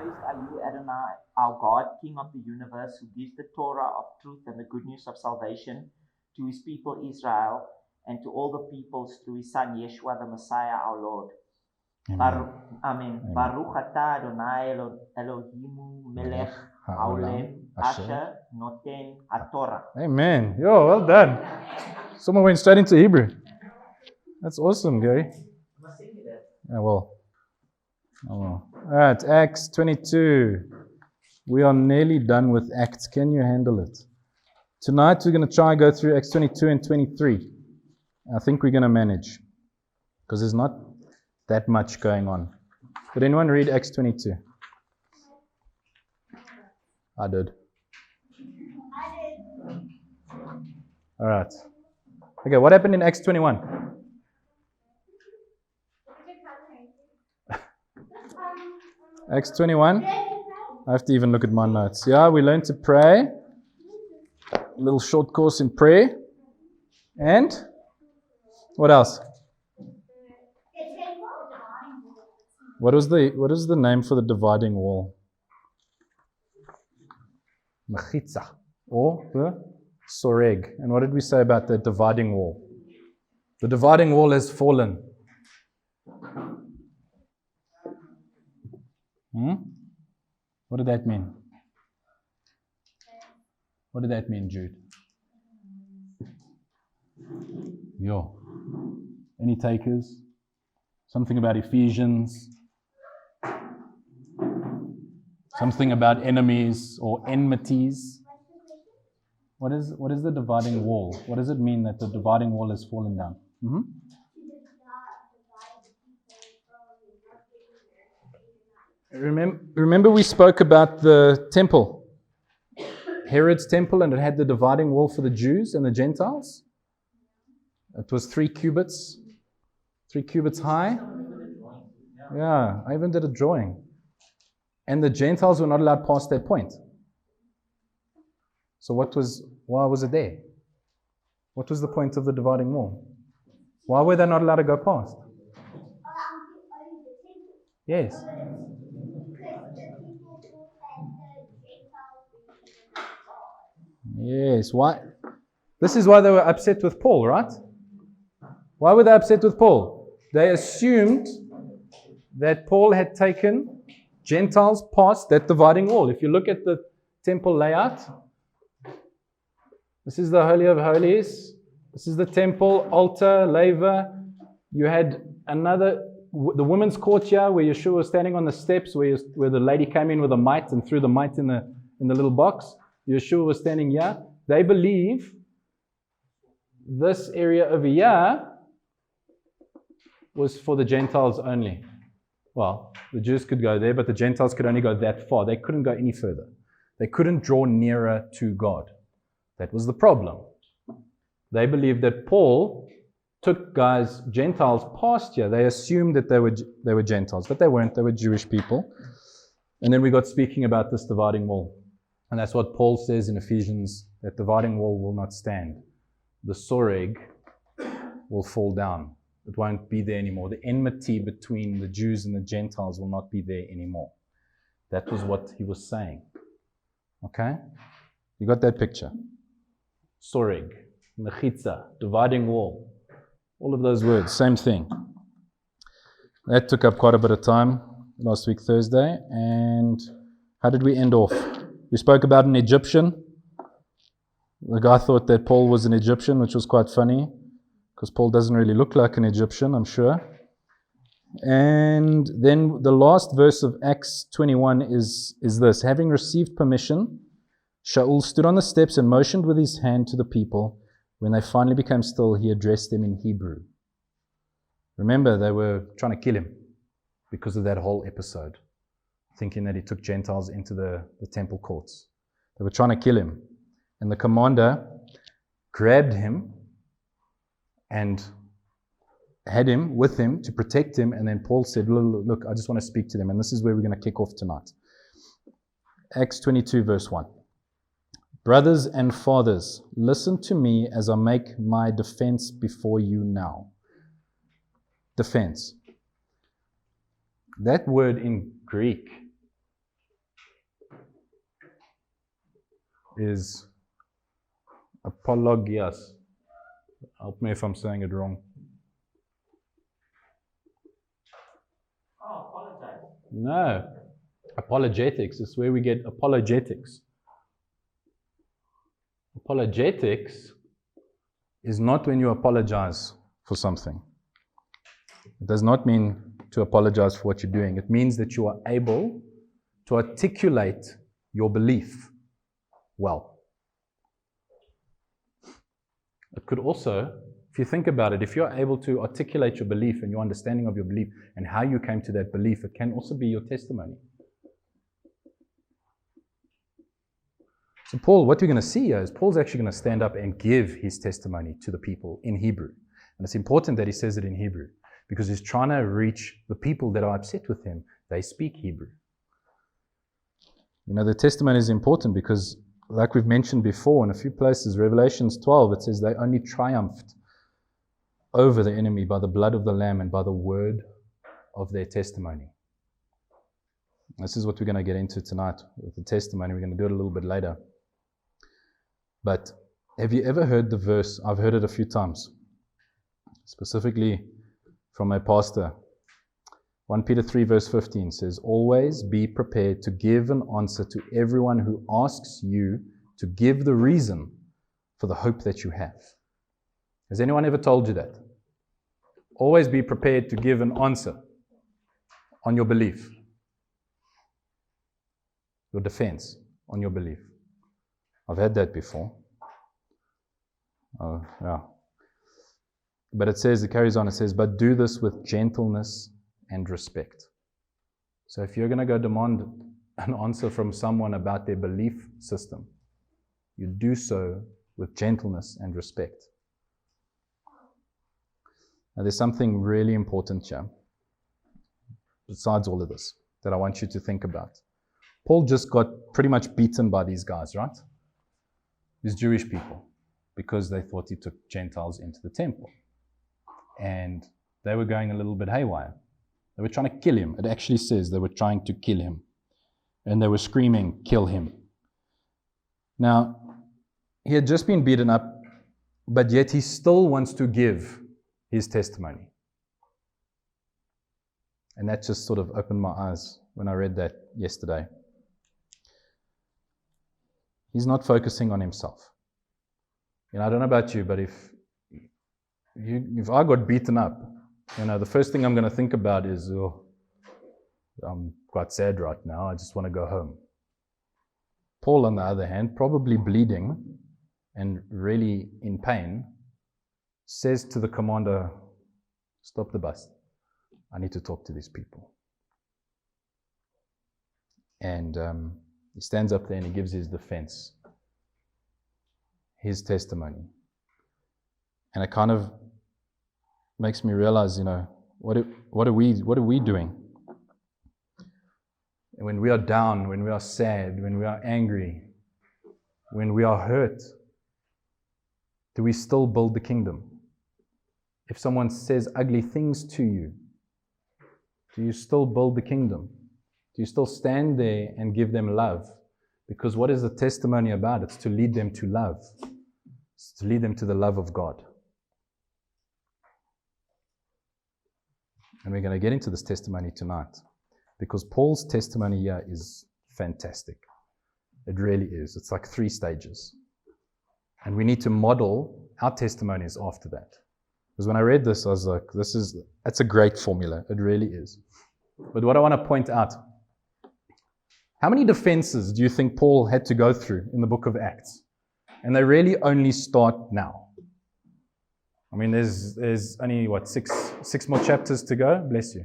Praised are you, Adonai, our God, King of the universe, who gives the Torah of truth and the good news of salvation to his people Israel and to all the peoples through his son Yeshua the Messiah, our Lord. Amen. Baruch atah Adonai Elohimu melech haolam asher noten haTorah. Amen. Yo, well done. Someone went straight into Hebrew. That's awesome, Gary. Oh, well. All right, Acts 22. We are nearly done with Acts. Can you handle it? Tonight we're going to try and go through Acts 22 and 23. I think we're going to manage because there's not that much going on. Did anyone read Acts 22? I did. All right. Okay, what happened in Acts 21? Acts 21. I have to even look at my notes. Yeah, we learned to pray. A little short course in prayer. And what else? What is the name for the dividing wall? Mechitza, or the soreg. And what did we say about the dividing wall? The dividing wall has fallen. What did that mean? What did that mean, Jude? Yo. Any takers? Something about Ephesians? Something about enemies or enmities? What is the dividing wall? What does it mean that the dividing wall has fallen down? Remember we spoke about the temple, Herod's temple, and it had the dividing wall for the Jews and the Gentiles. It was 3 cubits high. Yeah, I even did a drawing. And the Gentiles were not allowed past that point. So why was it there? What was the point of the dividing wall? Why were they not allowed to go past? Yes. Yes, why? This is why they were upset with Paul, right? Why were they upset with Paul? They assumed that Paul had taken Gentiles past that dividing wall. If you look at the temple layout, this is the Holy of Holies. This is the temple, altar, laver. You had the women's court here where Yeshua was standing on the steps where the lady came in with a mite and threw the mite in the little box. Yeshua was standing here. They believe this area over here was for the Gentiles only. Well, the Jews could go there, but the Gentiles could only go that far. They couldn't go any further. They couldn't draw nearer to God. That was the problem. They believed that Paul took Gentiles past here. They assumed that they were Gentiles, but they weren't. They were Jewish people. And then we got speaking about this dividing wall. And that's what Paul says in Ephesians, that dividing wall will not stand. The soreg will fall down. It won't be there anymore. The enmity between the Jews and the Gentiles will not be there anymore. That was what he was saying. Okay? You got that picture? Soreg, mechitza, dividing wall. All of those words, same thing. That took up quite a bit of time last week, Thursday. And how did we end off? We spoke about an Egyptian. The guy thought that Paul was an Egyptian, which was quite funny, because Paul doesn't really look like an Egyptian, I'm sure. And then the last verse of Acts 21 is this. Having received permission, Shaul stood on the steps and motioned with his hand to the people. When they finally became still, he addressed them in Hebrew. Remember, they were trying to kill him because of that whole episode, thinking that he took Gentiles into the temple courts. They were trying to kill him. And the commander grabbed him and had him with him to protect him. And then Paul said, look, I just want to speak to them. And this is where we're going to kick off tonight. Acts 22, verse 1. Brothers and fathers, listen to me as I make my defense before you now. Defense. That word in Greek is apologias. Help me if I'm saying it wrong. Oh, apologize. No. Apologetics is where we get apologetics. Apologetics is not when you apologize for something. It does not mean to apologize for what you're doing. It means that you are able to articulate your belief well. It could also, if you think about it, if you're able to articulate your belief and your understanding of your belief and how you came to that belief, it can also be your testimony. So Paul, what we're going to see here is Paul's actually going to stand up and give his testimony to the people in Hebrew. And it's important that he says it in Hebrew because he's trying to reach the people that are upset with him. They speak Hebrew. You know, the testimony is important because, like we've mentioned before in a few places, Revelations 12, it says they only triumphed over the enemy by the blood of the Lamb and by the word of their testimony. This is what we're going to get into tonight with the testimony. We're going to do it a little bit later. But have you ever heard the verse? I've heard it a few times, specifically from my pastor. 1 Peter 3 verse 15 says, always be prepared to give an answer to everyone who asks you to give the reason for the hope that you have. Has anyone ever told you that? Always be prepared to give an answer on your belief, your defense on your belief. I've had that before. Oh, yeah. But it says, it carries on, it says, but do this with gentleness and respect. So if you're going to go demand an answer from someone about their belief system, you do so with gentleness and respect. Now there's something really important here, besides all of this, that I want you to think about. Paul just got pretty much beaten by these guys, right? These Jewish people, because they thought he took Gentiles into the temple. And they were going a little bit haywire. They were trying to kill him. It actually says they were trying to kill him. And they were screaming, kill him. Now, he had just been beaten up, but yet he still wants to give his testimony. And that just sort of opened my eyes when I read that yesterday. He's not focusing on himself. You know, I don't know about you, but if I got beaten up, you know, the first thing I'm going to think about is, oh, I'm quite sad right now. I just want to go home. Paul, on the other hand, probably bleeding and really in pain, says to the commander, stop the bus. I need to talk to these people. And he stands up there and he gives his defense, his testimony. And it kind of makes me realize, you know, what are we doing? When we are down, when we are sad, when we are angry, when we are hurt, do we still build the kingdom? If someone says ugly things to you, do you still build the kingdom? Do you still stand there and give them love? Because what is the testimony about? It's to lead them to love. It's to lead them to the love of God. And we're going to get into this testimony tonight, because Paul's testimony here is fantastic. It really is. It's like 3 stages. And we need to model our testimonies after that. Because when I read this, I was like, that's a great formula. It really is. But what I want to point out, how many defenses do you think Paul had to go through in the book of Acts? And they really only start now. I mean, there's only, 6 more chapters to go? Bless you.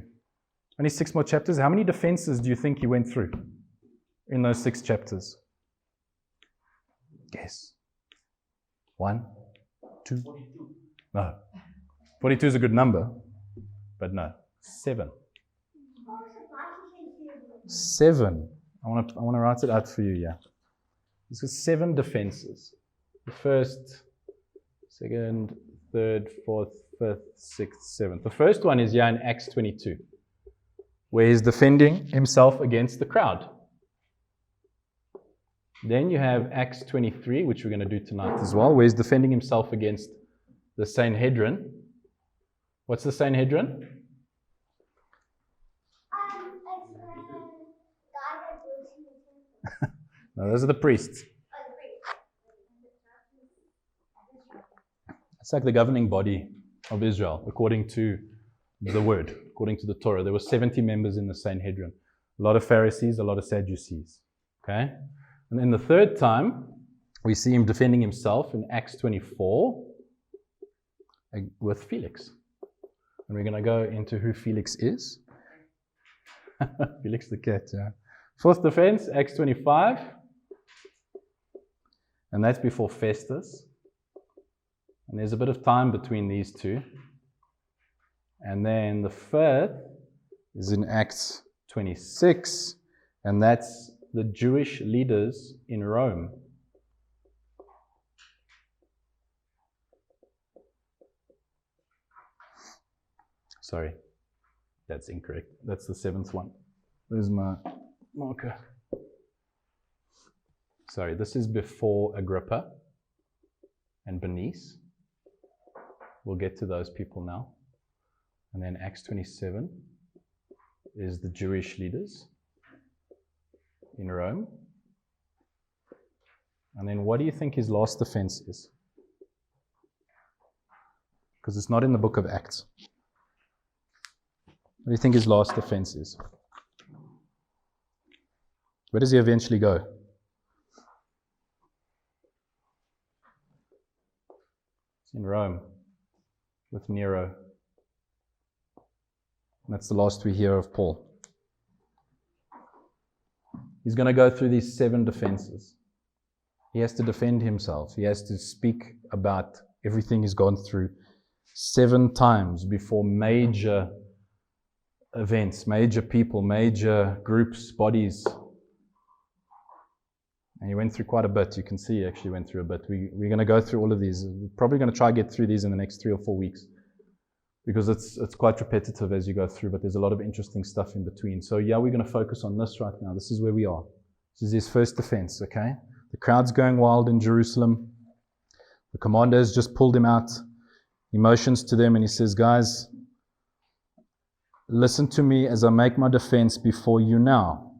Only 6 more chapters. How many defenses do you think he went through in those 6 chapters? Guess. 1, 2. 42. No. 42 is a good number, but no. 7. 7. I want to write it out for you, yeah. This is 7 defenses. The first, second, third, fourth, fifth, sixth, seventh. The first one is here in Acts 22, where he's defending himself against the crowd. Then you have Acts 23, which we're going to do tonight as well, where he's defending himself against the Sanhedrin. What's the Sanhedrin? No, those are the priests. It's like the governing body of Israel, according to the word, according to the Torah. There were 70 members in the Sanhedrin. A lot of Pharisees, a lot of Sadducees. Okay? And then the third time, we see him defending himself in Acts 24 with Felix. And we're going to go into who Felix is. Felix the cat, yeah. Fourth defense, Acts 25. And that's before Festus. And there's a bit of time between these two. And then the fifth is in Acts 26. And that's the Jewish leaders in Rome. Sorry, that's incorrect. That's the seventh one. Where's my marker? Sorry, this is before Agrippa and Bernice. We'll get to those people now. And then Acts 27 is the Jewish leaders in Rome. And then what do you think his last defense is? Because it's not in the book of Acts. What do you think his last defense is? Where does he eventually go? It's in Rome with Nero. And that's the last we hear of Paul. He's going to go through these 7 defenses. He has to defend himself. He has to speak about everything he's gone through 7 times before major events, major people, major groups, bodies. And he went through quite a bit. You can see he actually went through a bit. We're going to go through all of these. We're probably going to try to get through these in the next 3 or 4 weeks, because it's quite repetitive as you go through, but there's a lot of interesting stuff in between. So yeah, we're going to focus on this right now. This is where we are. This is his first defense, okay? The crowd's going wild in Jerusalem. The commander has just pulled him out. He motions to them and he says, guys, listen to me as I make my defense before you now.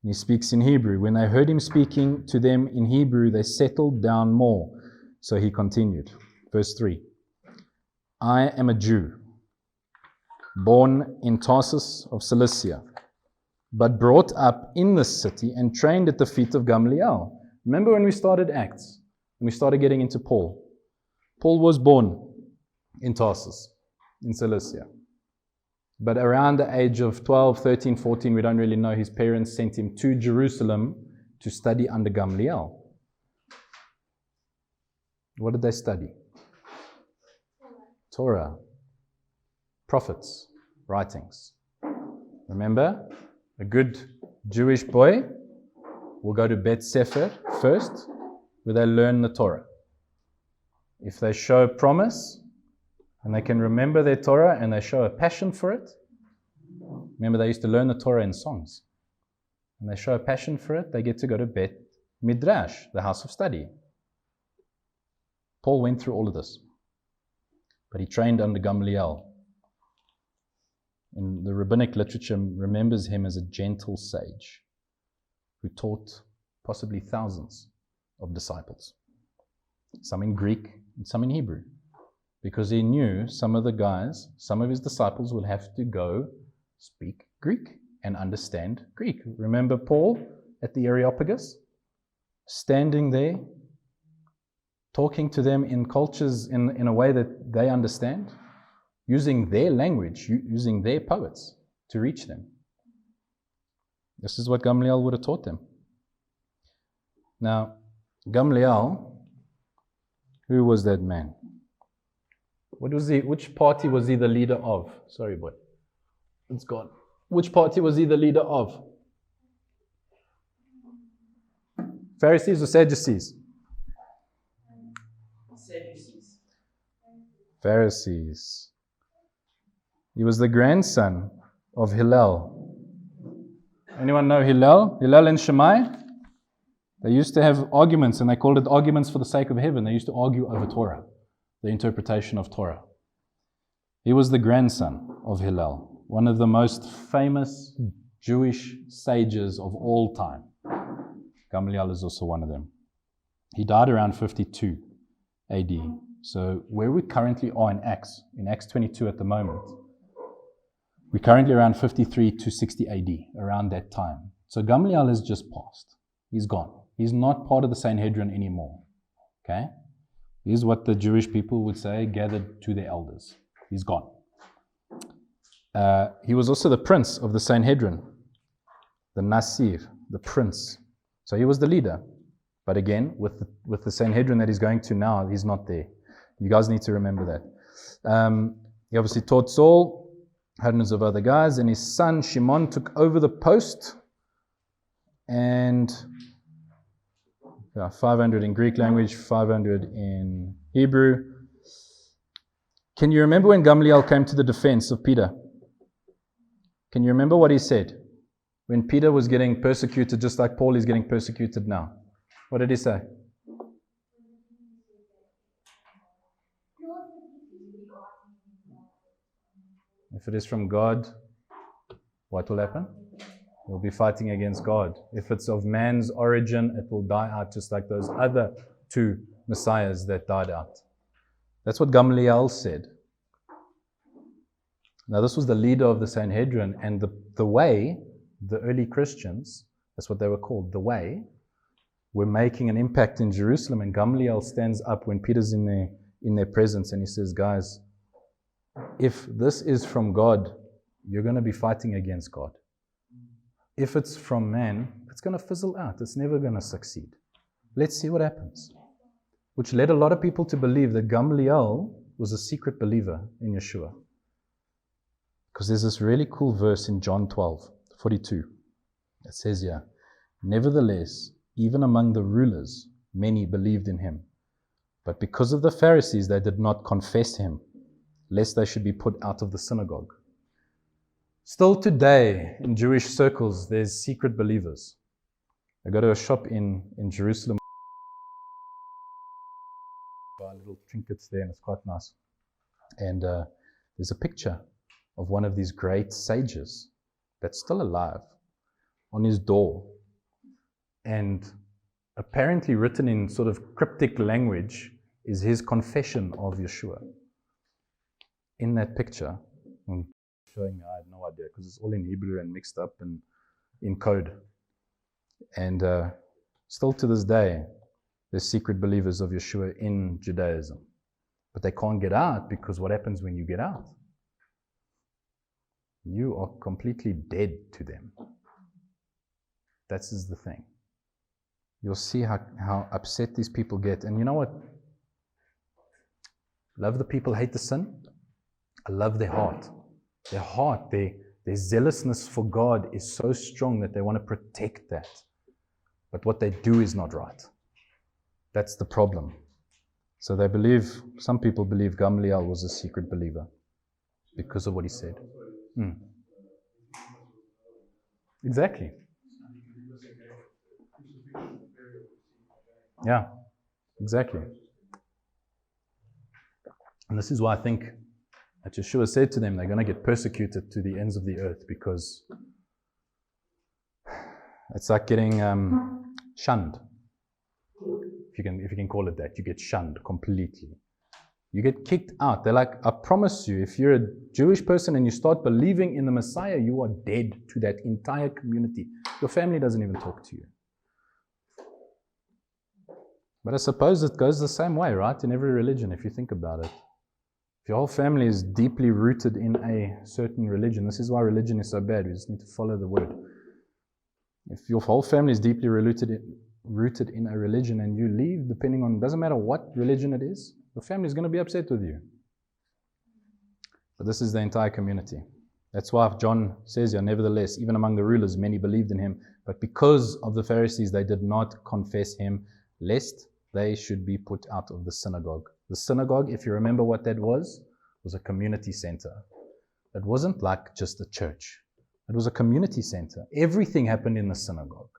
And he speaks in Hebrew. When they heard him speaking to them in Hebrew, they settled down more. So he continued. Verse 3. I am a Jew, born in Tarsus of Cilicia, but brought up in this city and trained at the feet of Gamli'el. Remember when we started Acts, when we started getting into Paul? Paul was born in Tarsus, in Cilicia. But around the age of 12, 13, 14, we don't really know, his parents sent him to Jerusalem to study under Gamli'el. What did they study? Torah, prophets, writings. Remember, a good Jewish boy will go to Bet Sefer first, where they learn the Torah. If they show promise, and they can remember their Torah, and they show a passion for it. Remember, they used to learn the Torah in songs. And they show a passion for it, they get to go to Bet Midrash, the house of study. Paul went through all of this. But he trained under Gamli'el. In the rabbinic literature remembers him as a gentle sage who taught possibly thousands of disciples. Some in Greek and some in Hebrew. Because he knew some of the guys, some of his disciples would have to go speak Greek and understand Greek. Remember Paul at the Areopagus? Standing there, talking to them in cultures in a way that they understand, using their language, using their poets to reach them. This is what Gamli'el would have taught them. Now, Gamli'el, who was that man? Which party was he the leader of? Sorry, boy. It's gone. Which party was he the leader of? Pharisees or Sadducees? Sadducees. Pharisees. He was the grandson of Hillel. Anyone know Hillel? Hillel and Shammai? They used to have arguments, and they called it arguments for the sake of heaven. They used to argue over Torah, the interpretation of Torah. He was the grandson of Hillel, one of the most famous Jewish sages of all time. Gamli'el is also one of them. He died around 52 AD. So where we currently are in Acts 22 at the moment, we're currently around 53 to 60 AD, around that time. So Gamli'el has just passed. He's gone. He's not part of the Sanhedrin anymore. Okay? He's what the Jewish people would say, gathered to their elders. He's gone. He was also the prince of the Sanhedrin, the Nasir, the prince. So he was the leader. But again, with the Sanhedrin that he's going to now, he's not there. You guys need to remember that. He obviously taught Saul, hundreds of other guys, and his son Shimon took over the post. And 500 in Greek language, 500 in Hebrew. Can you remember when Gamli'el came to the defense of Peter? Can you remember what he said? When Peter was getting persecuted, just like Paul is getting persecuted now. What did he say? If it is from God, what will happen? You'll be fighting against God. If it's of man's origin, it will die out just like those other two messiahs that died out. That's what Gamli'el said. Now, this was the leader of the Sanhedrin, and the way, the early Christians, that's what they were called, the way, were making an impact in Jerusalem. And Gamli'el stands up when Peter's in their presence, and he says, guys, if this is from God, you're going to be fighting against God. If it's from man, it's going to fizzle out. It's never going to succeed. Let's see what happens. Which led a lot of people to believe that Gamli'el was a secret believer in Yeshua. Because there's this really cool verse in John 12:42. It says here, nevertheless, even among the rulers, many believed in him. But because of the Pharisees, they did not confess him, lest they should be put out of the synagogue. Still today, in Jewish circles, there's secret believers. I go to a shop in Jerusalem, buy little trinkets there, and it's quite nice. And there's a picture of one of these great sages that's still alive on his door. And apparently written in sort of cryptic language is his confession of Yeshua. In that picture, I'm showing you, I have no idea, because it's all in Hebrew and mixed up and in code. And still to this day, there's secret believers of Yeshua in Judaism. But they can't get out, because what happens when you get out? You are completely dead to them. That's just the thing. You'll see how upset these people get. And you know what? Love the people, hate the sin. I love their heart. Their heart, their zealousness for God is so strong that they want to protect that. But what they do is not right. That's the problem. So they believe, some people believe Gamli'el was a secret believer because of what he said. Exactly. Yeah, exactly. And this is why I think that Yeshua said to them, they're going to get persecuted to the ends of the earth, because it's like getting shunned. If you can call it that, you get shunned completely. You get kicked out. They're like, I promise you, if you're a Jewish person and you start believing in the Messiah, you are dead to that entire community. Your family doesn't even talk to you. But I suppose it goes the same way, right? In every religion, if you think about it. If your whole family is deeply rooted in a certain religion, this is why religion is so bad. We just need to follow the word. If your whole family is deeply rooted in a religion and you leave, depending on, doesn't matter what religion it is, your family is going to be upset with you. But this is the entire community. That's why John says here, nevertheless, even among the rulers, many believed in him. But because of the Pharisees, they did not confess him, lest they should be put out of the synagogue. The synagogue, if you remember what that was a community center. It wasn't like just a church. It was a community center. Everything happened in the synagogue.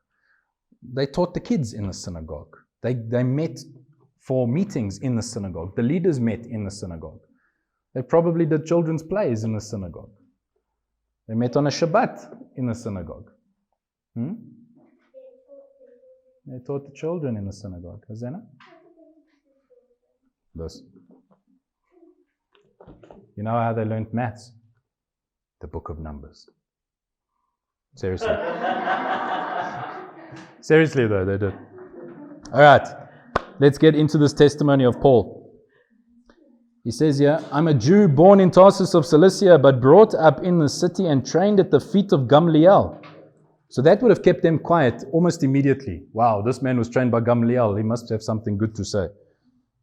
They taught the kids in the synagogue. They met for meetings in the synagogue. The leaders met in the synagogue. They probably did children's plays in the synagogue. They met on a Shabbat in the synagogue. They taught the children in the synagogue. Hazana? This. You know how they learned maths? The book of Numbers. Seriously. Seriously though, they did. Alright, let's get into this testimony of Paul. He says here, I'm a Jew born in Tarsus of Cilicia, but brought up in the city and trained at the feet of Gamli'el. So that would have kept them quiet almost immediately. Wow, this man was trained by Gamli'el. He must have something good to say.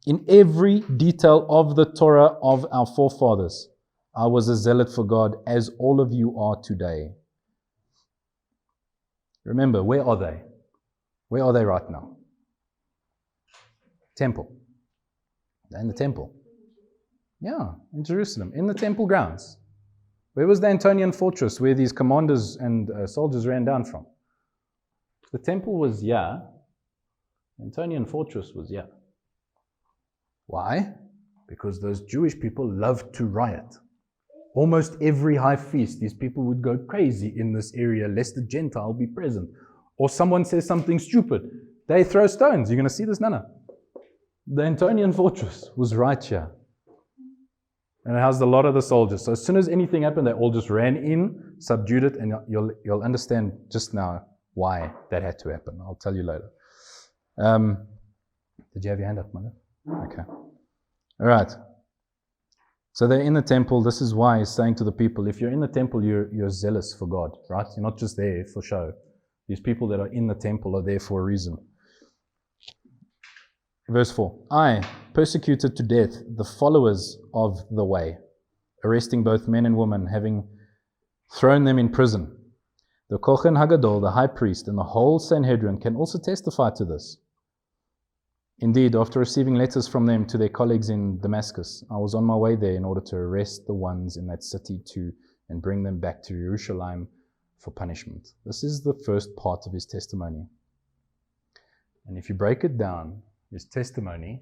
In every detail of the Torah of our forefathers, I was a zealot for God, as all of you are today. Remember, where are they? Where are they right now? Temple. They're in the temple. Yeah, in Jerusalem, in the temple grounds. Where was the Antonian fortress where these commanders and soldiers ran down from? The temple was here. The Antonian fortress was here. Why? Because those Jewish people loved to riot. Almost every high feast, these people would go crazy in this area lest the Gentile be present. Or someone says something stupid. They throw stones. You're going to see this, Nana. The Antonian fortress was right here. And it housed a lot of the soldiers. So as soon as anything happened, they all just ran in, subdued it, and you'll understand just now why that had to happen. I'll tell you later. Did you have your hand up, Mother? Okay. All right. So they're in the temple. This is why he's saying to the people, if you're in the temple, you're zealous for God, right? You're not just there for show. These people that are in the temple are there for a reason. Verse 4, I persecuted to death the followers of the way, arresting both men and women, having thrown them in prison. The Kohen Hagadol, the high priest, and the whole Sanhedrin can also testify to this. Indeed, after receiving letters from them to their colleagues in Damascus, I was on my way there in order to arrest the ones in that city too and bring them back to Jerusalem for punishment. This is the first part of his testimony. And if you break it down, his testimony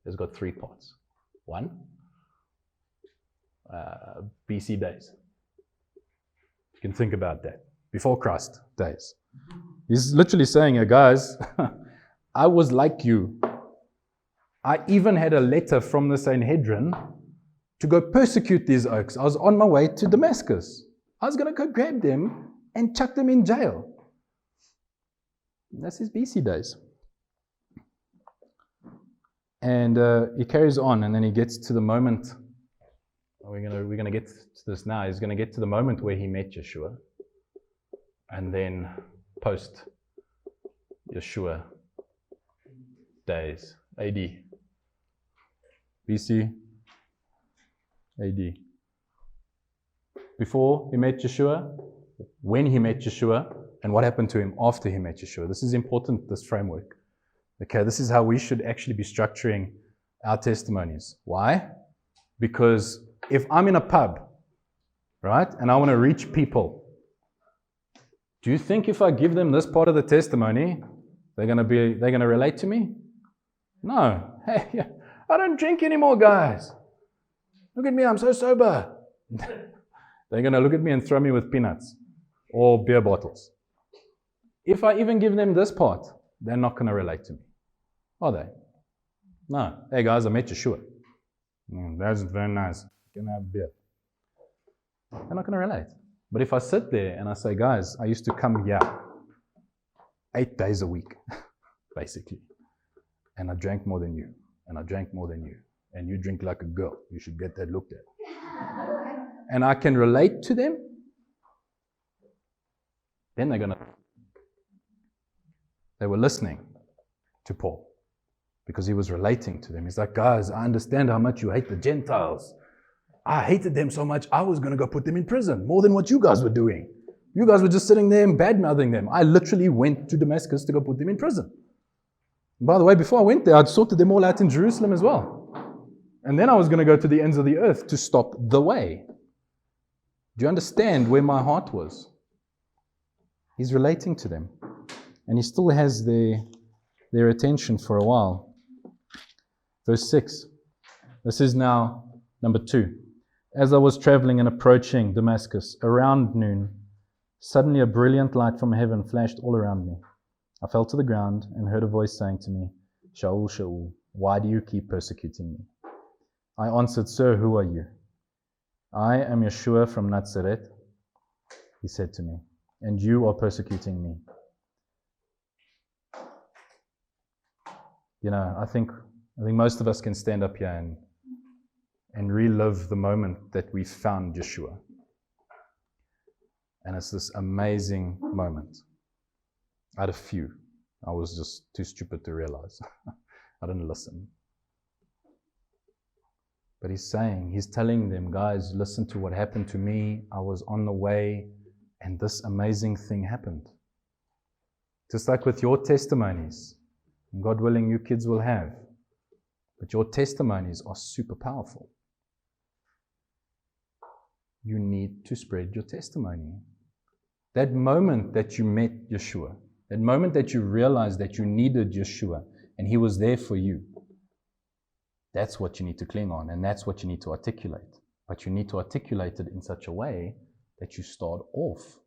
has got 3 parts. 1, BC days. You can think about that. Before Christ days. He's literally saying, guys, I was like you. I even had a letter from the Sanhedrin to go persecute these oaks. I was on my way to Damascus. I was going to go grab them and chuck them in jail. That's his BC days. And he carries on, and then he gets to the moment. We're going to get to this now. He's going to get to the moment where he met Yeshua. And then post Yeshua days, AD. BC, AD. Before he met Yeshua, when he met Yeshua, and what happened to him after he met Yeshua. This is important, this framework. Okay, this is how we should actually be structuring our testimonies. Why? Because if I'm in a pub, right, and I want to reach people, do you think if I give them this part of the testimony, they're going to relate to me? No. Hey, I don't drink anymore, guys. Look at me, I'm so sober. They're going to look at me and throw me with peanuts or beer bottles. If I even give them this part, they're not going to relate to me. Are they? No. Hey guys, I met Yeshua. That's very nice. Can I have a beer? They're not going to relate. But if I sit there and I say, guys, I used to come here 8 days a week, basically. And I drank more than you. And I drank more than you. And you drink like a girl. You should get that looked at. And I can relate to them. Then they're going to... They were listening to Paul because he was relating to them. He's like, guys, I understand how much you hate the Gentiles. I hated them so much, I was going to go put them in prison, more than what you guys were doing. You guys were just sitting there and bad-mouthing them. I literally went to Damascus to go put them in prison. And by the way, before I went there, I'd sorted them all out in Jerusalem as well. And then I was going to go to the ends of the earth to stop the way. Do you understand where my heart was? He's relating to them. And he still has their attention for a while. Verse 6. This is now number 2. As I was traveling and approaching Damascus around noon, suddenly a brilliant light from heaven flashed all around me. I fell to the ground and heard a voice saying to me, Shaul, Shaul, why do you keep persecuting me? I answered, Sir, who are you? I am Yeshua from Nazareth, he said to me, and you are persecuting me. You know, I think most of us can stand up here and relive the moment that we found Yeshua. And it's this amazing moment. I had a few. I was just too stupid to realize. I didn't listen. But he's telling them, guys, listen to what happened to me. I was on the way and this amazing thing happened. Just like with your testimonies, and God willing, you kids will have. But your testimonies are super powerful. You need to spread your testimony. That moment that you met Yeshua, that moment that you realized that you needed Yeshua and he was there for you, that's what you need to cling on and that's what you need to articulate. But you need to articulate it in such a way that you start off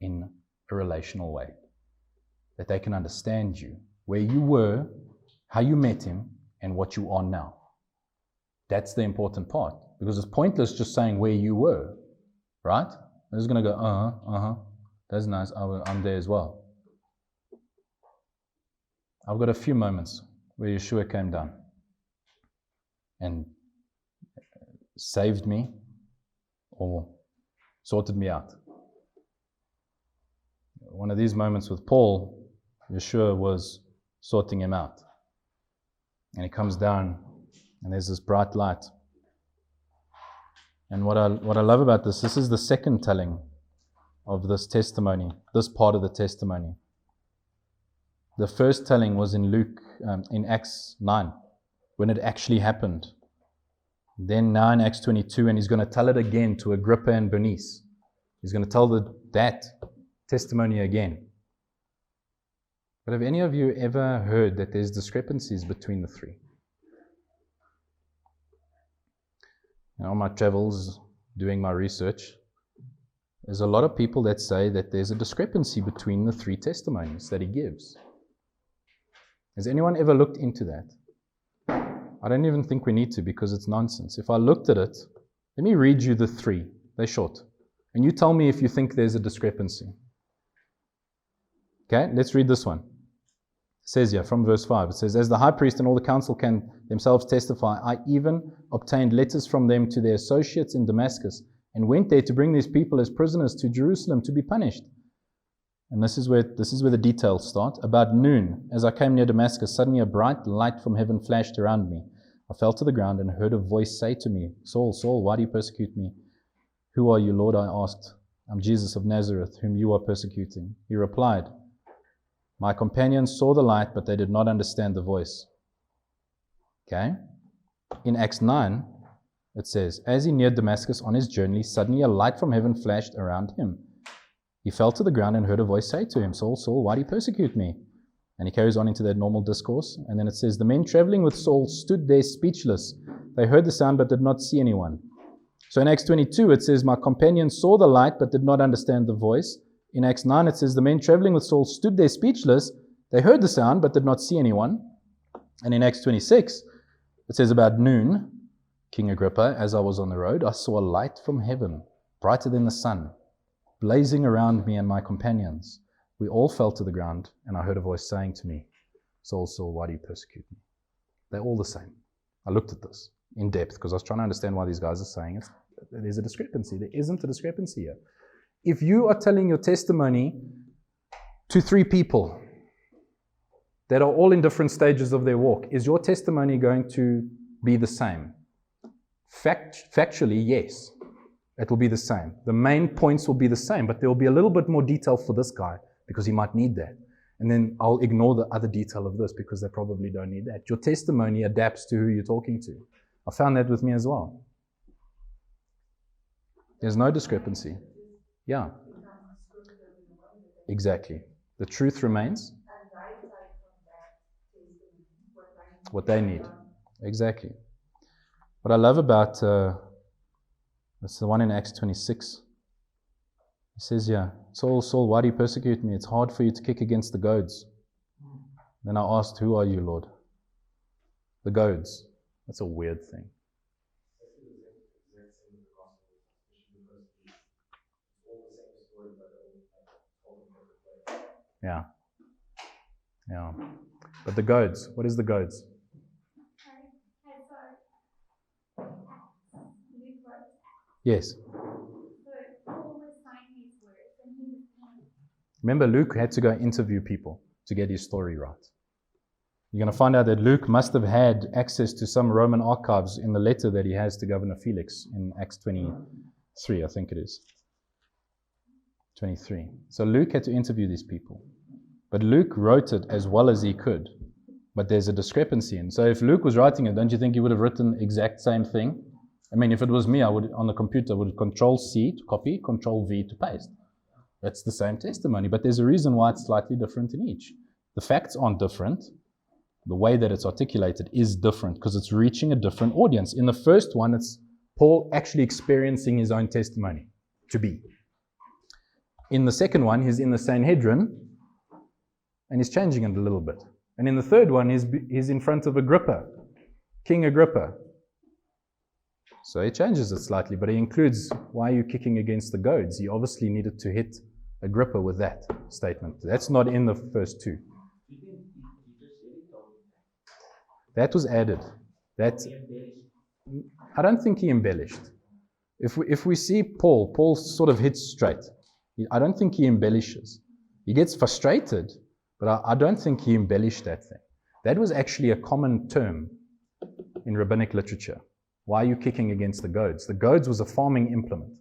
in a relational way, that they can understand you, where you were, how you met him, and what you are now. That's the important part, because it's pointless just saying where you were, right? They're just going to go, that's nice, I'm there as well. I've got a few moments where Yeshua came down and saved me or sorted me out. One of these moments with Paul, Yeshua was sorting him out. And he comes down and there's this bright light. And what I love about this is the second telling of this testimony, this part of the testimony. The first telling was in Luke, in Acts 9, when it actually happened. Then now in Acts 22, and he's going to tell it again to Agrippa and Bernice. He's going to tell that testimony again. But have any of you ever heard that there's discrepancies between the three? On my travels, doing my research, there's a lot of people that say that there's a discrepancy between the three testimonies that he gives. Has anyone ever looked into that? I don't even think we need to, because it's nonsense. If I looked at it, let me read you the three. They're short. And you tell me if you think there's a discrepancy. Okay, let's read this one. It says here, from verse 5, it says, As the high priest and all the council can themselves testify, I even obtained letters from them to their associates in Damascus, and went there to bring these people as prisoners to Jerusalem to be punished. And this is where the details start. About noon, as I came near Damascus, suddenly a bright light from heaven flashed around me. I fell to the ground and heard a voice say to me, Saul, Saul, why do you persecute me? Who are you, Lord? I asked. I'm Jesus of Nazareth, whom you are persecuting. He replied, My companions saw the light, but they did not understand the voice. Okay? In Acts 9, it says, As he neared Damascus on his journey, suddenly a light from heaven flashed around him. He fell to the ground and heard a voice say to him, Saul, Saul, why do you persecute me? And he carries on into that normal discourse. And then it says, The men traveling with Saul stood there speechless. They heard the sound but did not see anyone. So in Acts 22, it says, My companions saw the light but did not understand the voice. In Acts 9, it says, The men traveling with Saul stood there speechless. They heard the sound but did not see anyone. And in Acts 26, it says, About noon, King Agrippa, as I was on the road, I saw a light from heaven, brighter than the sun, blazing around me and my companions. We all fell to the ground, and I heard a voice saying to me, Saul, Saul, why do you persecute me? They're all the same. I looked at this in depth because I was trying to understand why these guys are saying it. There's a discrepancy. There isn't a discrepancy here. If you are telling your testimony to three people that are all in different stages of their walk, is your testimony going to be the same? Factually, yes. It will be the same. The main points will be the same, but there will be a little bit more detail for this guy because he might need that. And then I'll ignore the other detail of this because they probably don't need that. Your testimony adapts to who you're talking to. I found that with me as well. There's no discrepancy. Yeah. Exactly. The truth remains. And they take from that testimony What they need. Exactly. What I love about, it's the one in Acts 26. He says, yeah, Saul, Saul, why do you persecute me? It's hard for you to kick against the goads. Then I asked, who are you, Lord? The goads. That's a weird thing. Yeah. Yeah. But the goads, what is the goads? Yes. Remember, Luke had to go interview people to get his story right. You're going to find out that Luke must have had access to some Roman archives in the letter that he has to Governor Felix in Acts 23, I think it is. 23. So Luke had to interview these people. But Luke wrote it as well as he could. But there's a discrepancy. And so if Luke was writing it, don't you think he would have written the exact same thing? I mean, if it was me, I would, on the computer, would Control-C to copy, Control-V to paste. That's the same testimony. But there's a reason why it's slightly different in each. The facts aren't different. The way that it's articulated is different because it's reaching a different audience. In the first one, it's Paul actually experiencing his own testimony to be. In the second one, he's in the Sanhedrin and he's changing it a little bit. And in the third one, he's in front of Agrippa, King Agrippa. So he changes it slightly, but he includes, why are you kicking against the goads? He obviously needed to hit Agrippa with that statement. That's not in the first two. That was added. I don't think he embellished. If we see Paul sort of hits straight. I don't think he embellishes. He gets frustrated, but I don't think he embellished that thing. That was actually a common term in rabbinic literature. Why are you kicking against the goads? The goads was a farming implement.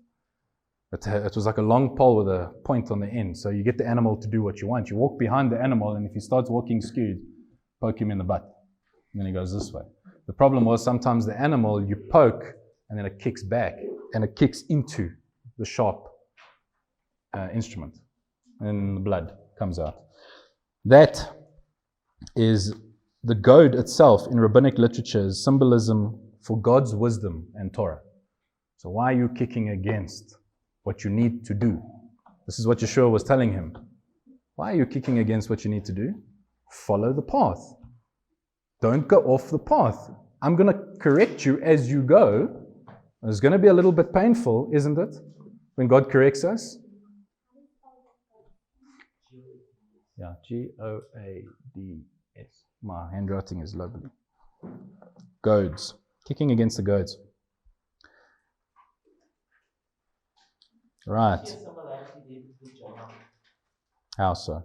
It was like a long pole with a point on the end. So you get the animal to do what you want. You walk behind the animal, and if he starts walking skewed, poke him in the butt. And then he goes this way. The problem was sometimes the animal, you poke, and then it kicks back, and it kicks into the sharp instrument. And the blood comes out. That is the goad itself in rabbinic literature is symbolism for God's wisdom and Torah. So why are you kicking against what you need to do? This is what Yeshua was telling him. Why are you kicking against what you need to do? Follow the path. Don't go off the path. I'm going to correct you as you go. It's going to be a little bit painful, isn't it? When God corrects us. Yeah, Goads. My handwriting is lovely. Goads. Kicking against the goads. Right. How so?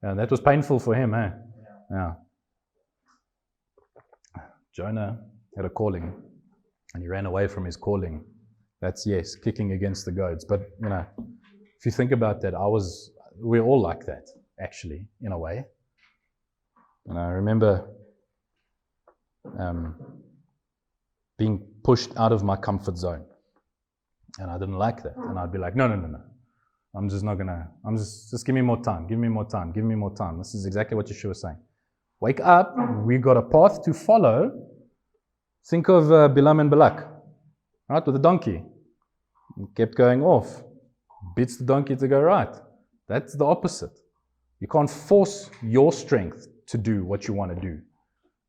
Yeah, that was painful for him, eh? Yeah. Jonah had a calling, and he ran away from his calling. That's, yes, kicking against the goads. But, if you think about that, we're all like that, actually, in a way. And I remember being pushed out of my comfort zone. And I didn't like that. And I'd be like, no. I'm just not going to, just give me more time, give me more time, give me more time. This is exactly what Yeshua was saying. Wake up, we got a path to follow. Think of Bilam and Balak, right, with the donkey. He kept going off. Beats the donkey to go right. That's the opposite. You can't force your strength to do what you want to do.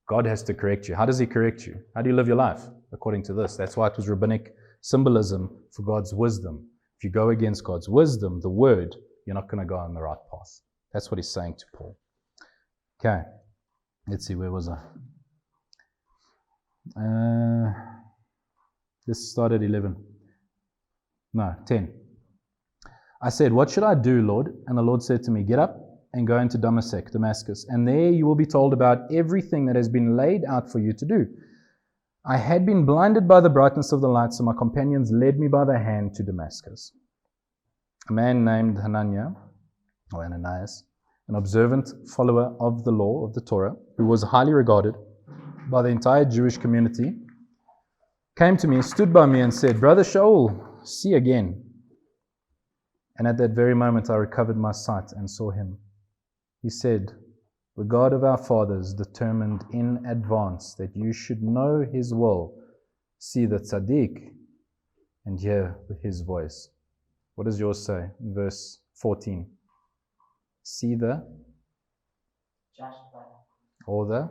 God has to correct you. How does He correct you? How do you live your life? According to this. That's why it was rabbinic symbolism for God's wisdom. If you go against God's wisdom, the word, you're not going to go on the right path. That's what He's saying to Paul. Okay. Let's see, where was I? This started 11. No, 10. I said, what should I do, Lord? And the Lord said to me, get up and go into Damascus, and there you will be told about everything that has been laid out for you to do. I had been blinded by the brightness of the light, so my companions led me by the hand to Damascus. A man named Ananias, an observant follower of the law of the Torah, who was highly regarded by the entire Jewish community, came to me, stood by me, and said, Brother Shaul, see again. And at that very moment I recovered my sight and saw him. He said, the God of our fathers determined in advance that you should know His will, see the tzaddik, and hear His voice. What does yours say in verse 14? See the, Just one. or the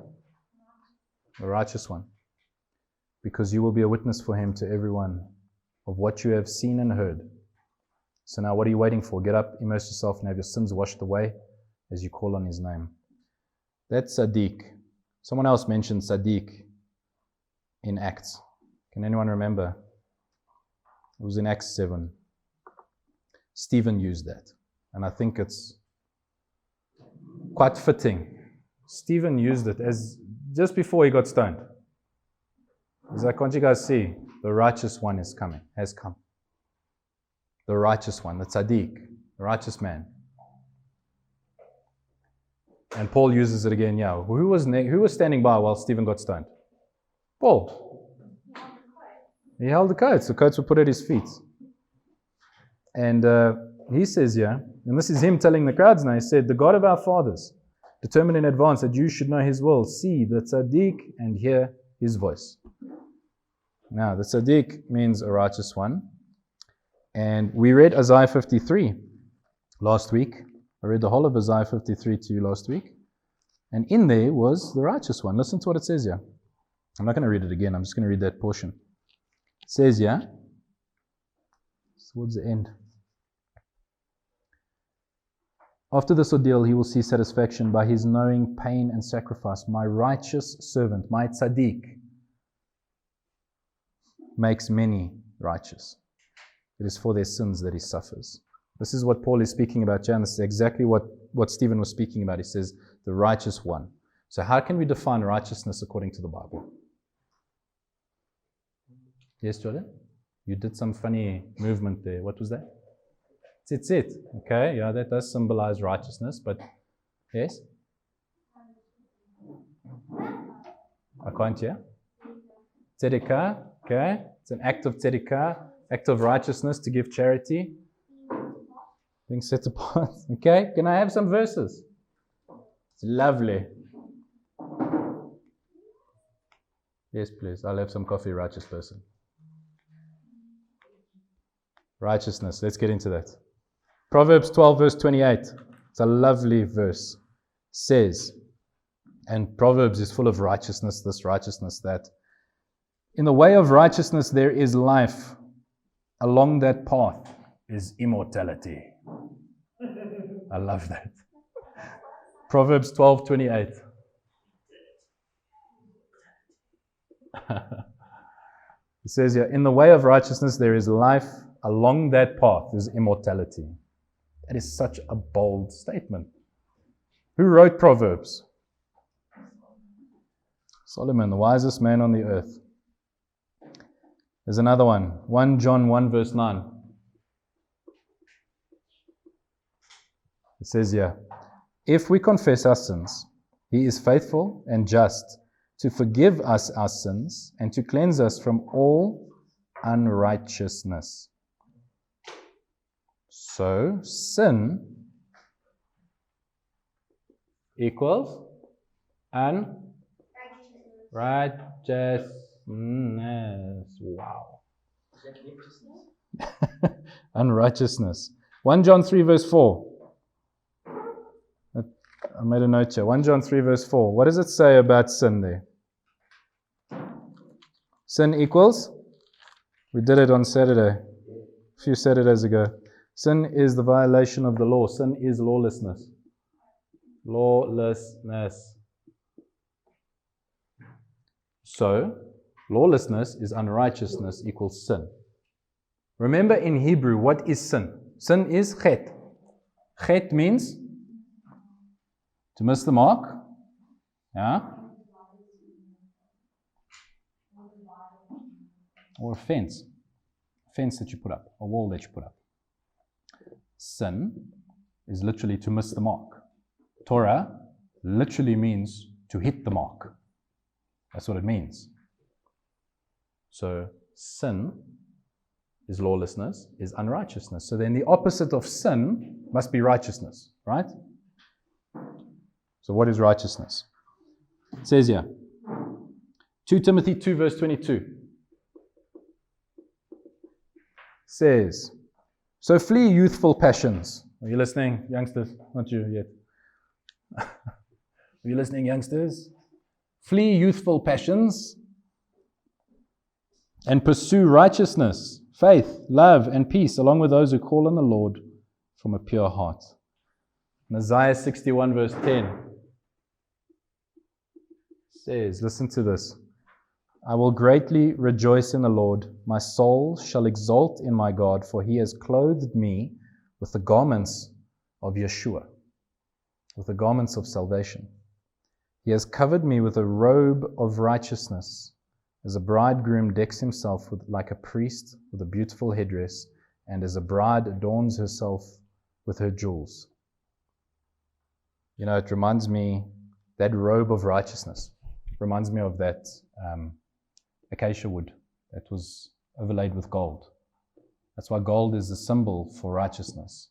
righteous one. Because you will be a witness for him to everyone of what you have seen and heard. So now what are you waiting for? Get up, immerse yourself, and have your sins washed away as you call on His name. That's Sadiq. Someone else mentioned Sadiq in Acts. Can anyone remember? It was in Acts 7. Stephen used that. And I think it's quite fitting. Stephen used it as just before he got stoned. He's like, can't you guys see? The righteous one is coming, has come. The righteous one, the tzaddik, the righteous man. And Paul uses it again, yeah. Who was standing by while Stephen got stoned? Paul. He held the coats. The coats were put at his feet. And he says, yeah, and this is him telling the crowds now, he said, the God of our fathers determined in advance that you should know His will, see the tzaddik and hear His voice. Now, the tzaddik means a righteous one. And we read Isaiah 53 last week. I read the whole of Isaiah 53 to you last week. And in there was the righteous one. Listen to what it says here. I'm not going to read it again. I'm just going to read that portion. It says here, towards the end. After this ordeal, he will see satisfaction by his knowing pain and sacrifice. My righteous servant, my tzaddik, makes many righteous. It is for their sins that he suffers. This is what Paul is speaking about here, and this is exactly what Stephen was speaking about. He says, the righteous one. So how can we define righteousness according to the Bible? Yes, Jordan? You did some funny movement there. What was that? Tzitzit. Okay, yeah, that does symbolize righteousness, but yes? I can't hear. Tzedekah, okay. It's an act of tzedekah, act of righteousness to give charity. Being set apart. Okay, can I have some verses? It's lovely. Yes, please. I'll have some coffee, righteous person. Righteousness. Let's get into that. Proverbs 12 verse 28. It's a lovely verse. Says, and Proverbs is full of righteousness, this righteousness, that. In the way of righteousness there is life. Along that path is immortality. I love that. Proverbs 12:28. It says here, in the way of righteousness there is life. Along that path is immortality. That is such a bold statement. Who wrote Proverbs? Solomon, the wisest man on the earth. There's another one. 1 John 1 verse 9. It says here, if we confess our sins, He is faithful and just to forgive us our sins and to cleanse us from all unrighteousness. So, sin equals unrighteousness. Wow. Unrighteousness. 1 John 3 verse 4. I made a note here. 1 John 3 verse 4. What does it say about sin there? Sin equals? We did it on Saturday, a few Saturdays ago. Sin is the violation of the law. Sin is lawlessness. Lawlessness. So, lawlessness is unrighteousness equals sin. Remember in Hebrew, what is sin? Sin is chet. Chet means to miss the mark. Yeah? Or a fence. A fence that you put up. A wall that you put up. Sin is literally to miss the mark. Torah literally means to hit the mark. That's what it means. So sin is lawlessness, is unrighteousness. So then the opposite of sin must be righteousness, right? So what is righteousness? It says here, 2 Timothy 2 verse 22 says, so flee youthful passions. Are you listening, youngsters? Not you yet. Are you listening, youngsters? Flee youthful passions and pursue righteousness, faith, love, and peace, along with those who call on the Lord from a pure heart. In Isaiah 61 verse 10 says, listen to this. I will greatly rejoice in the Lord. My soul shall exult in my God, for he has clothed me with the garments of Yeshua, with the garments of salvation. He has covered me with a robe of righteousness, as a bridegroom decks himself like a priest with a beautiful headdress, and as a bride adorns herself with her jewels. You know, it reminds me, that robe of righteousness reminds me of that acacia wood that was overlaid with gold. That's why gold is the symbol for righteousness.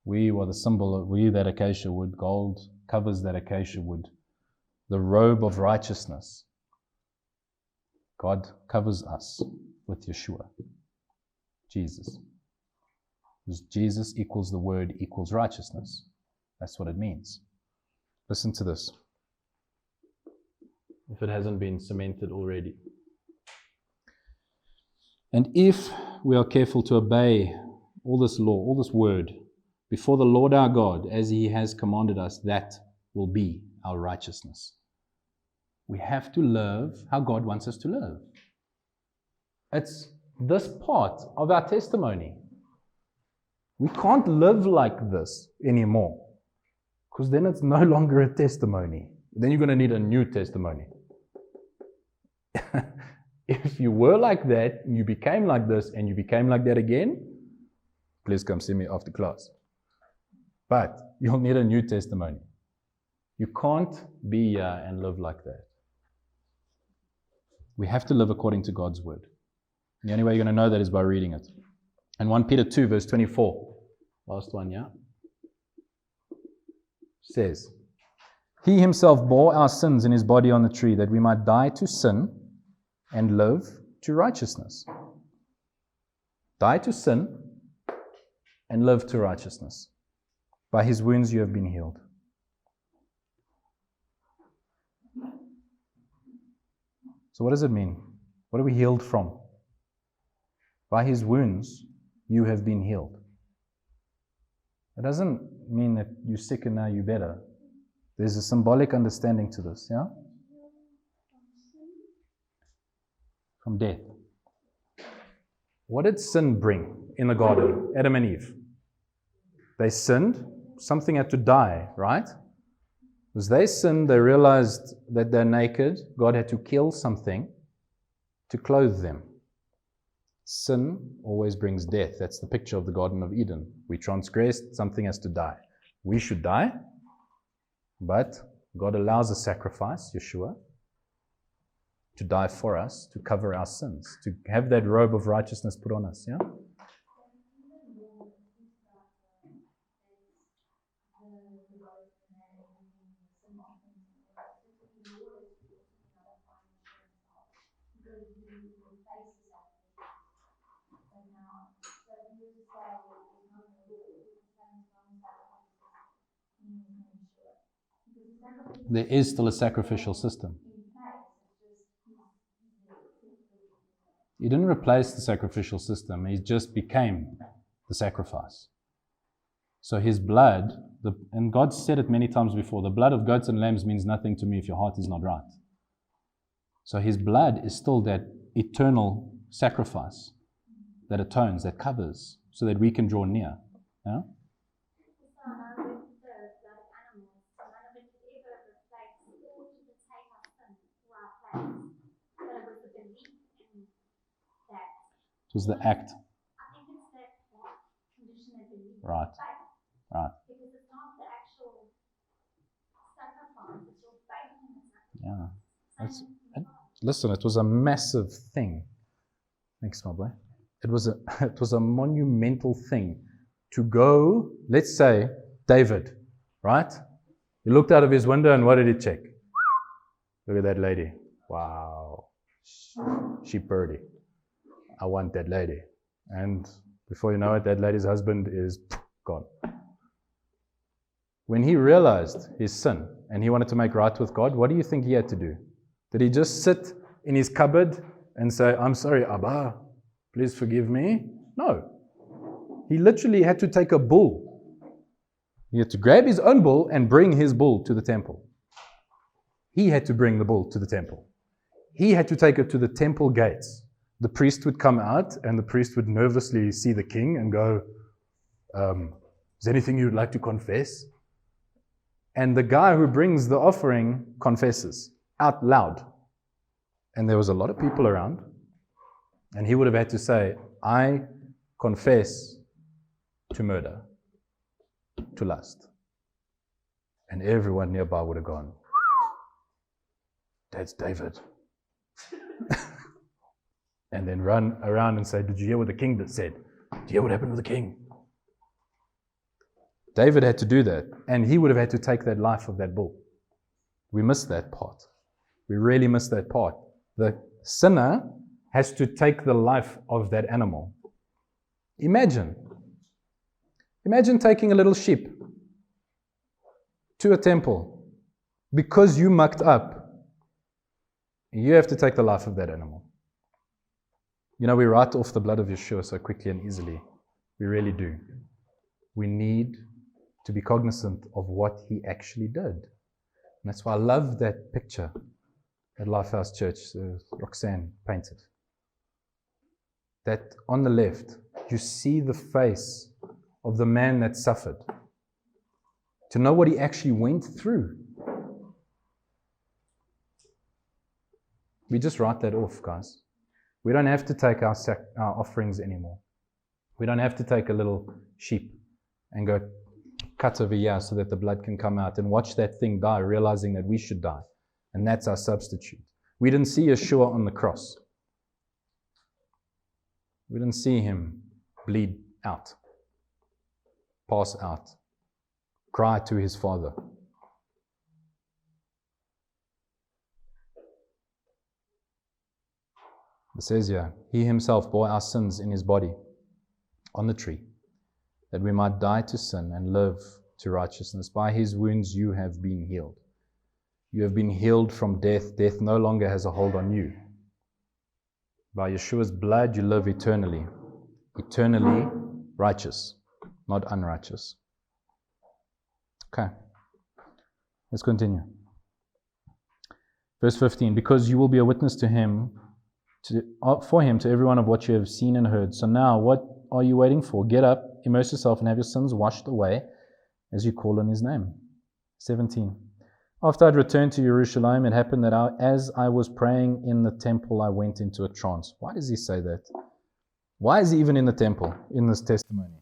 We are the symbol, we that acacia wood, gold covers that acacia wood. The robe of righteousness. God covers us with Yeshua, Jesus. Because Jesus equals the word equals righteousness. That's what it means. Listen to this. If it hasn't been cemented already. And if we are careful to obey all this law, all this word, before the Lord our God, as he has commanded us, that will be our righteousness. We have to live how God wants us to live. It's this part of our testimony. We can't live like this anymore, because then it's no longer a testimony. Then you're going to need a new testimony. If you were like that, you became like this, and you became like that again, please come see me after class. But you'll need a new testimony. You can't be here and live like that. We have to live according to God's word. And the only way you're going to know that is by reading it. And 1 Peter 2 verse 24, last one, yeah? Says, he himself bore our sins in his body on the tree, that we might die to sin and live to righteousness. Die to sin and live to righteousness. By his wounds you have been healed. So what does it mean? What are we healed from? By his wounds you have been healed. It doesn't mean that you're sick and now you're better. There's a symbolic understanding to this, yeah? From death. What did sin bring in the garden? Adam and Eve. They sinned. Something had to die, right? Because they sinned, they realized that they're naked. God had to kill something to clothe them. Sin always brings death. That's the picture of the Garden of Eden. We transgressed, something has to die. We should die, but God allows a sacrifice, Yeshua, to die for us, to cover our sins, to have that robe of righteousness put on us, yeah? There is still a sacrificial system. He didn't replace the sacrificial system, he just became the sacrifice. So his blood, and God said it many times before, the blood of goats and lambs means nothing to me if your heart is not right. So his blood is still that eternal sacrifice that atones, that covers, so that we can draw near. Yeah? It was the act. I think it's that condition of belief. Right. Right. Because it's not the actual sacrifice, it's your faith in the sacrifice. Yeah. Listen, it was a massive thing Thanks, my boy. It was a monumental thing to go, let's say, David, right? He looked out of his window and what did he check? Look at that lady. Wow. She birdie. I want that lady. And before you know it, that lady's husband is gone. When he realized his sin and he wanted to make right with God, what do you think he had to do? Did he just sit in his cupboard and say, I'm sorry, Abba, please forgive me? No. He literally had to take a bull. He had to grab his own bull and bring his bull to the temple. He had to bring the bull to the temple. He had to take it to the temple gates. The priest would come out and the priest would nervously see the king and go, is there anything you'd like to confess? And the guy who brings the offering confesses out loud. And there was a lot of people around. And he would have had to say, I confess to murder, to lust. And everyone nearby would have gone, that's David. And then run around and say, did you hear what the king said? Did you hear what happened with the king? David had to do that, and he would have had to take that life of that bull. We miss that part. We really miss that part. The sinner has to take the life of that animal. Imagine taking a little sheep to a temple because you mucked up. You have to take the life of that animal. You know, we write off the blood of Yeshua so quickly and easily. We really do. We need to be cognizant of what he actually did. And that's why I love that picture at Lifehouse Church, Roxanne painted. That on the left, you see the face of the man that suffered. To know what he actually went through. We just write that off, guys. We don't have to take our offerings anymore. We don't have to take a little sheep and go cut over here so that the blood can come out and watch that thing die, realizing that we should die. And that's our substitute. We didn't see Yeshua on the cross. We didn't see him bleed out, pass out, cry to his Father. It says here, he himself bore our sins in his body on the tree, that we might die to sin and live to righteousness. By his wounds you have been healed. You have been healed from death. Death no longer has a hold on you. By Yeshua's blood you live eternally. Eternally righteous, not unrighteous. Okay, let's continue. Verse 15, because you will be a witness to him, for him, to everyone of what you have seen and heard. So now, what are you waiting for? Get up, immerse yourself, and have your sins washed away as you call on his name. 17. After I'd returned to Jerusalem, it happened that as I was praying in the temple, I went into a trance. Why does he say that? Why is he even in the temple in this testimony?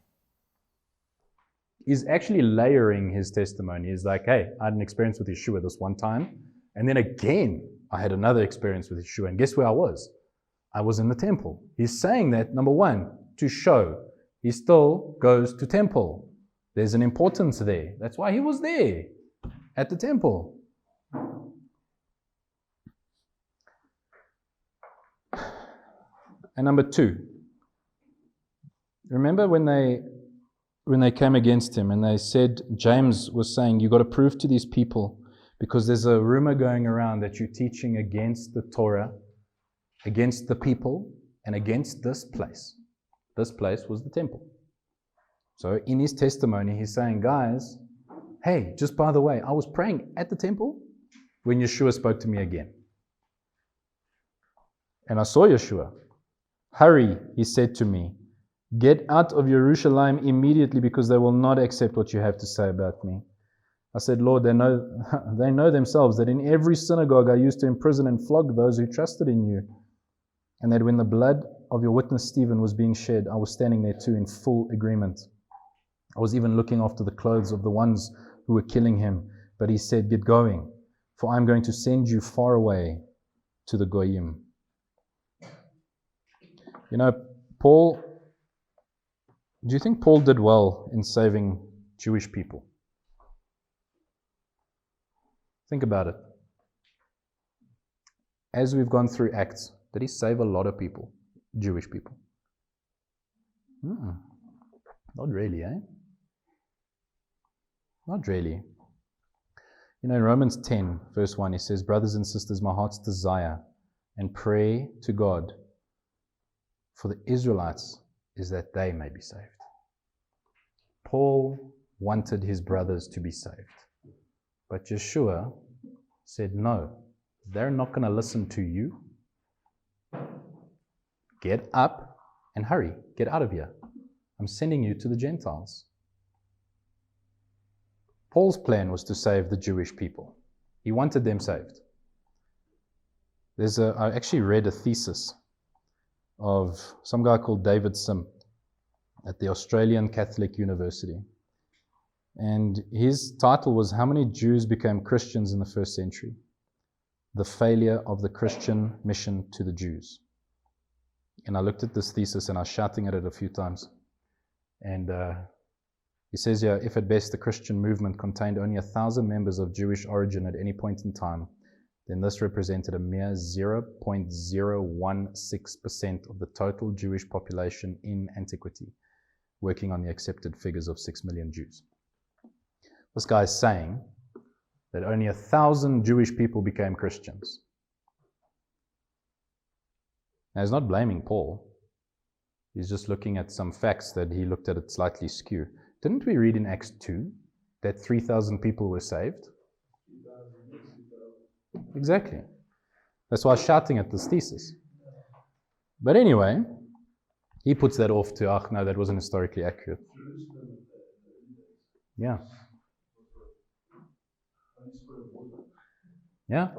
He's actually layering his testimony. He's like, hey, I had an experience with Yeshua this one time, and then again, I had another experience with Yeshua, and guess where I was? I was in the temple. He's saying that, number one, to show he still goes to temple. There's an importance there. That's why he was there at the temple. And number two, remember when they came against him and they said, James was saying, you've got to prove to these people, because there's a rumor going around that you're teaching against the Torah, against the people, and against this place. This place was the temple. So in his testimony, he's saying, guys, hey, just by the way, I was praying at the temple when Yeshua spoke to me again. And I saw Yeshua. Hurry, he said to me. Get out of Jerusalem immediately, because they will not accept what you have to say about me. I said, Lord, they know themselves that in every synagogue I used to imprison and flog those who trusted in you. And that when the blood of your witness Stephen was being shed, I was standing there too in full agreement. I was even looking after the clothes of the ones who were killing him. But he said, get going, for I'm going to send you far away to the Goyim. You know, Paul, do you think Paul did well in saving Jewish people? Think about it. As we've gone through Acts, did he save a lot of people, Jewish people? Not really, eh? Not really. You know, in Romans 10, verse 1, he says, "Brothers and sisters, my heart's desire and pray to God for the Israelites is that they may be saved." Paul wanted his brothers to be saved. But Yeshua said, no, they're not going to listen to you. Get up and hurry. Get out of here. I'm sending you to the Gentiles. Paul's plan was to save the Jewish people. He wanted them saved. I actually read a thesis of some guy called David Sim at the Australian Catholic University. And his title was, "How many Jews became Christians in the first century? The failure of the Christian mission to the Jews." And I looked at this thesis and I was shouting at it a few times. And he says here, if at best the Christian movement contained only 1,000 members of Jewish origin at any point in time, then this represented a mere 0.016% of the total Jewish population in antiquity, working on the accepted figures of 6 million Jews. This guy is saying that only 1,000 Jewish people became Christians. Now, he's not blaming Paul. He's just looking at some facts that he looked at it slightly skew. Didn't we read in Acts 2 that 3,000 people were saved? Exactly. That's why I was shouting at this thesis. But anyway, he puts that off to, no, that wasn't historically accurate. Yeah. Yeah.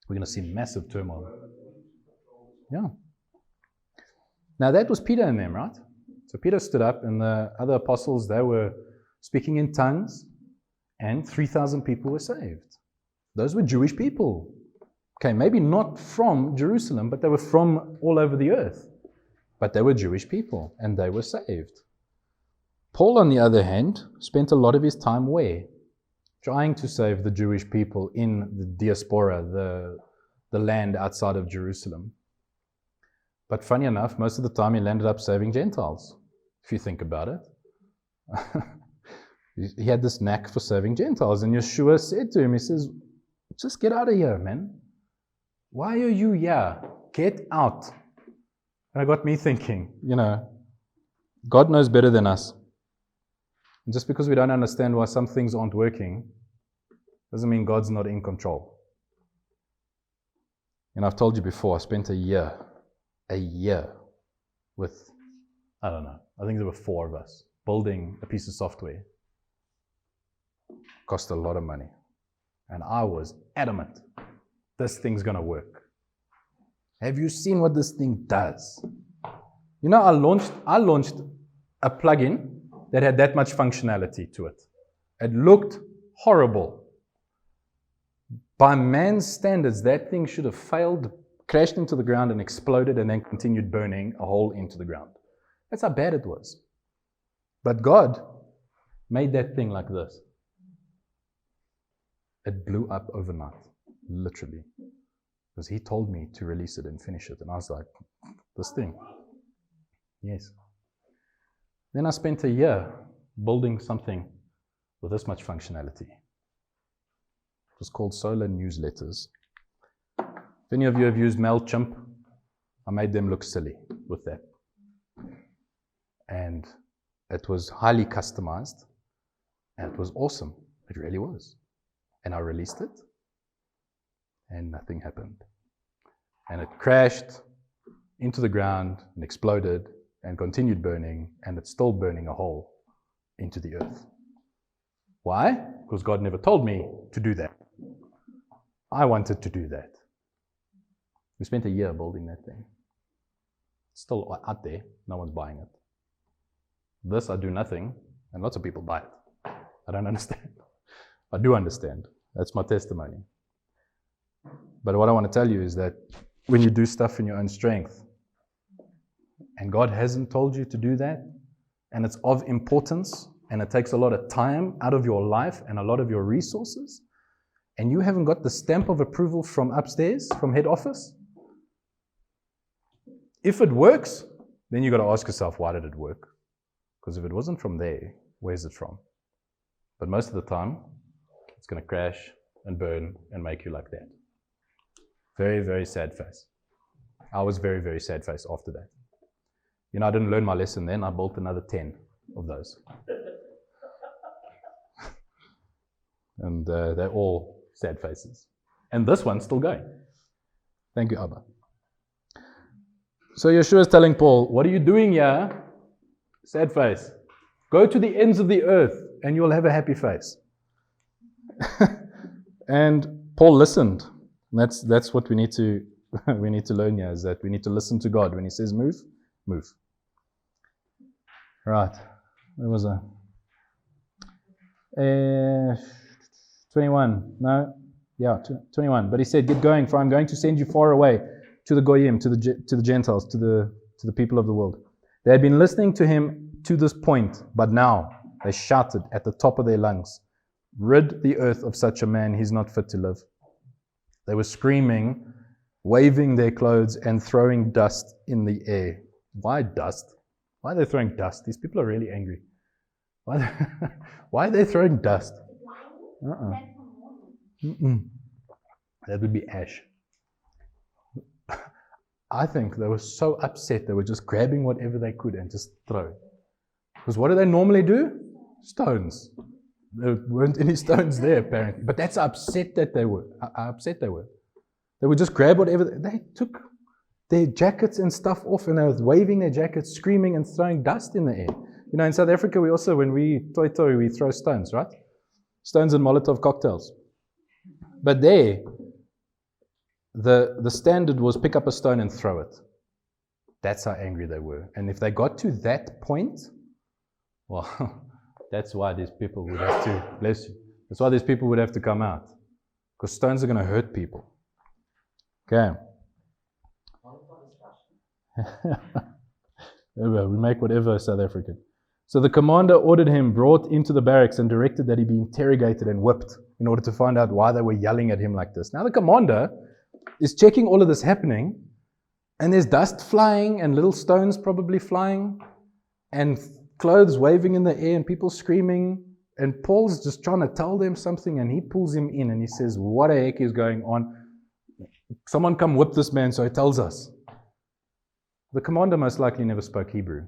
We're going to see massive turmoil. Yeah. Now that was Peter and them, right? So Peter stood up and the other apostles, they were speaking in tongues and 3,000 people were saved. Those were Jewish people. Okay, maybe not from Jerusalem, but they were from all over the earth. But they were Jewish people and they were saved. Paul, on the other hand, spent a lot of his time where? Trying to save the Jewish people in the diaspora, the land outside of Jerusalem. But funny enough, most of the time he landed up saving Gentiles, if you think about it. He had this knack for saving Gentiles. And Yeshua said to him, he says, just get out of here, man. Why are you here? Get out. And it got me thinking, God knows better than us. And just because we don't understand why some things aren't working, doesn't mean God's not in control. And I've told you before, I spent a year with, I don't know, I think there were 4 of us, building a piece of software. Cost a lot of money. And I was adamant, this thing's going to work. Have you seen what this thing does? I launched a plugin that had that much functionality to it. It looked horrible. By man's standards, that thing should have failed, crashed into the ground and exploded and then continued burning a hole into the ground. That's how bad it was. But God made that thing like this. It blew up overnight, literally. Because he told me to release it and finish it. And I was like, this thing. Yes. Then I spent a year building something with this much functionality. It was called Solar Newsletters. If any of you have used MailChimp, I made them look silly with that. And it was highly customized. And it was awesome. It really was. And I released it. And nothing happened. And it crashed into the ground and exploded and continued burning, and it's still burning a hole into the earth. Why? Because God never told me to do that. I wanted to do that. We spent a year building that thing. It's still out there. No one's buying it. This, I do nothing, and lots of people buy it. I don't understand. I do understand. That's my testimony. But what I want to tell you is that when you do stuff in your own strength, and God hasn't told you to do that, and it's of importance, and it takes a lot of time out of your life and a lot of your resources, and you haven't got the stamp of approval from upstairs, from head office, if it works, then you've got to ask yourself, why did it work? Because if it wasn't from there, where's it from? But most of the time, it's going to crash and burn and make you like that. Very, very sad face. I was very, very sad face after that. You know, I didn't learn my lesson then. I built another 10 of those. And they're all sad faces. And this one's still going. Thank you, Abba. So Yeshua is telling Paul, what are you doing here? Sad face. Go to the ends of the earth and you'll have a happy face. And Paul listened. That's what we need to learn here, is that we need to listen to God. When He says move, move. Right. Where was I? 21. No. Yeah, 21. But He said, get going, for I'm going to send you far away to the Goyim, to the Gentiles, to the people of the world. They had been listening to Him to this point, but now they shouted at the top of their lungs, rid the earth of such a man, he's not fit to live. They were screaming, waving their clothes and throwing dust in the air. Why dust? Why are they throwing dust? These people are really angry. Why are they throwing dust? That would be ash. I think they were so upset they were just grabbing whatever they could and just throwing. Because what do they normally do? Stones. There weren't any stones there apparently. But that's how upset that they were. How upset they were. They would just grab whatever. They took their jackets and stuff off and they were waving their jackets, screaming and throwing dust in the air. You know, in South Africa we also, when we toi, we throw stones, right? Stones and Molotov cocktails. But there, the standard was pick up a stone and throw it. That's how angry they were. And if they got to that point, well, that's why these people would have to, bless you, that's why these people would have to come out. Because stones are going to hurt people. Okay. We make whatever South African. So the commander ordered him brought into the barracks and directed that he be interrogated and whipped in order to find out why they were yelling at him like this. Now the commander is checking all of this happening, and there's dust flying and little stones probably flying and clothes waving in the air and people screaming, and Paul's just trying to tell them something, and he pulls him in and he says, what the heck is going on? Someone come whip this man, so he tells us. The commander most likely never spoke Hebrew.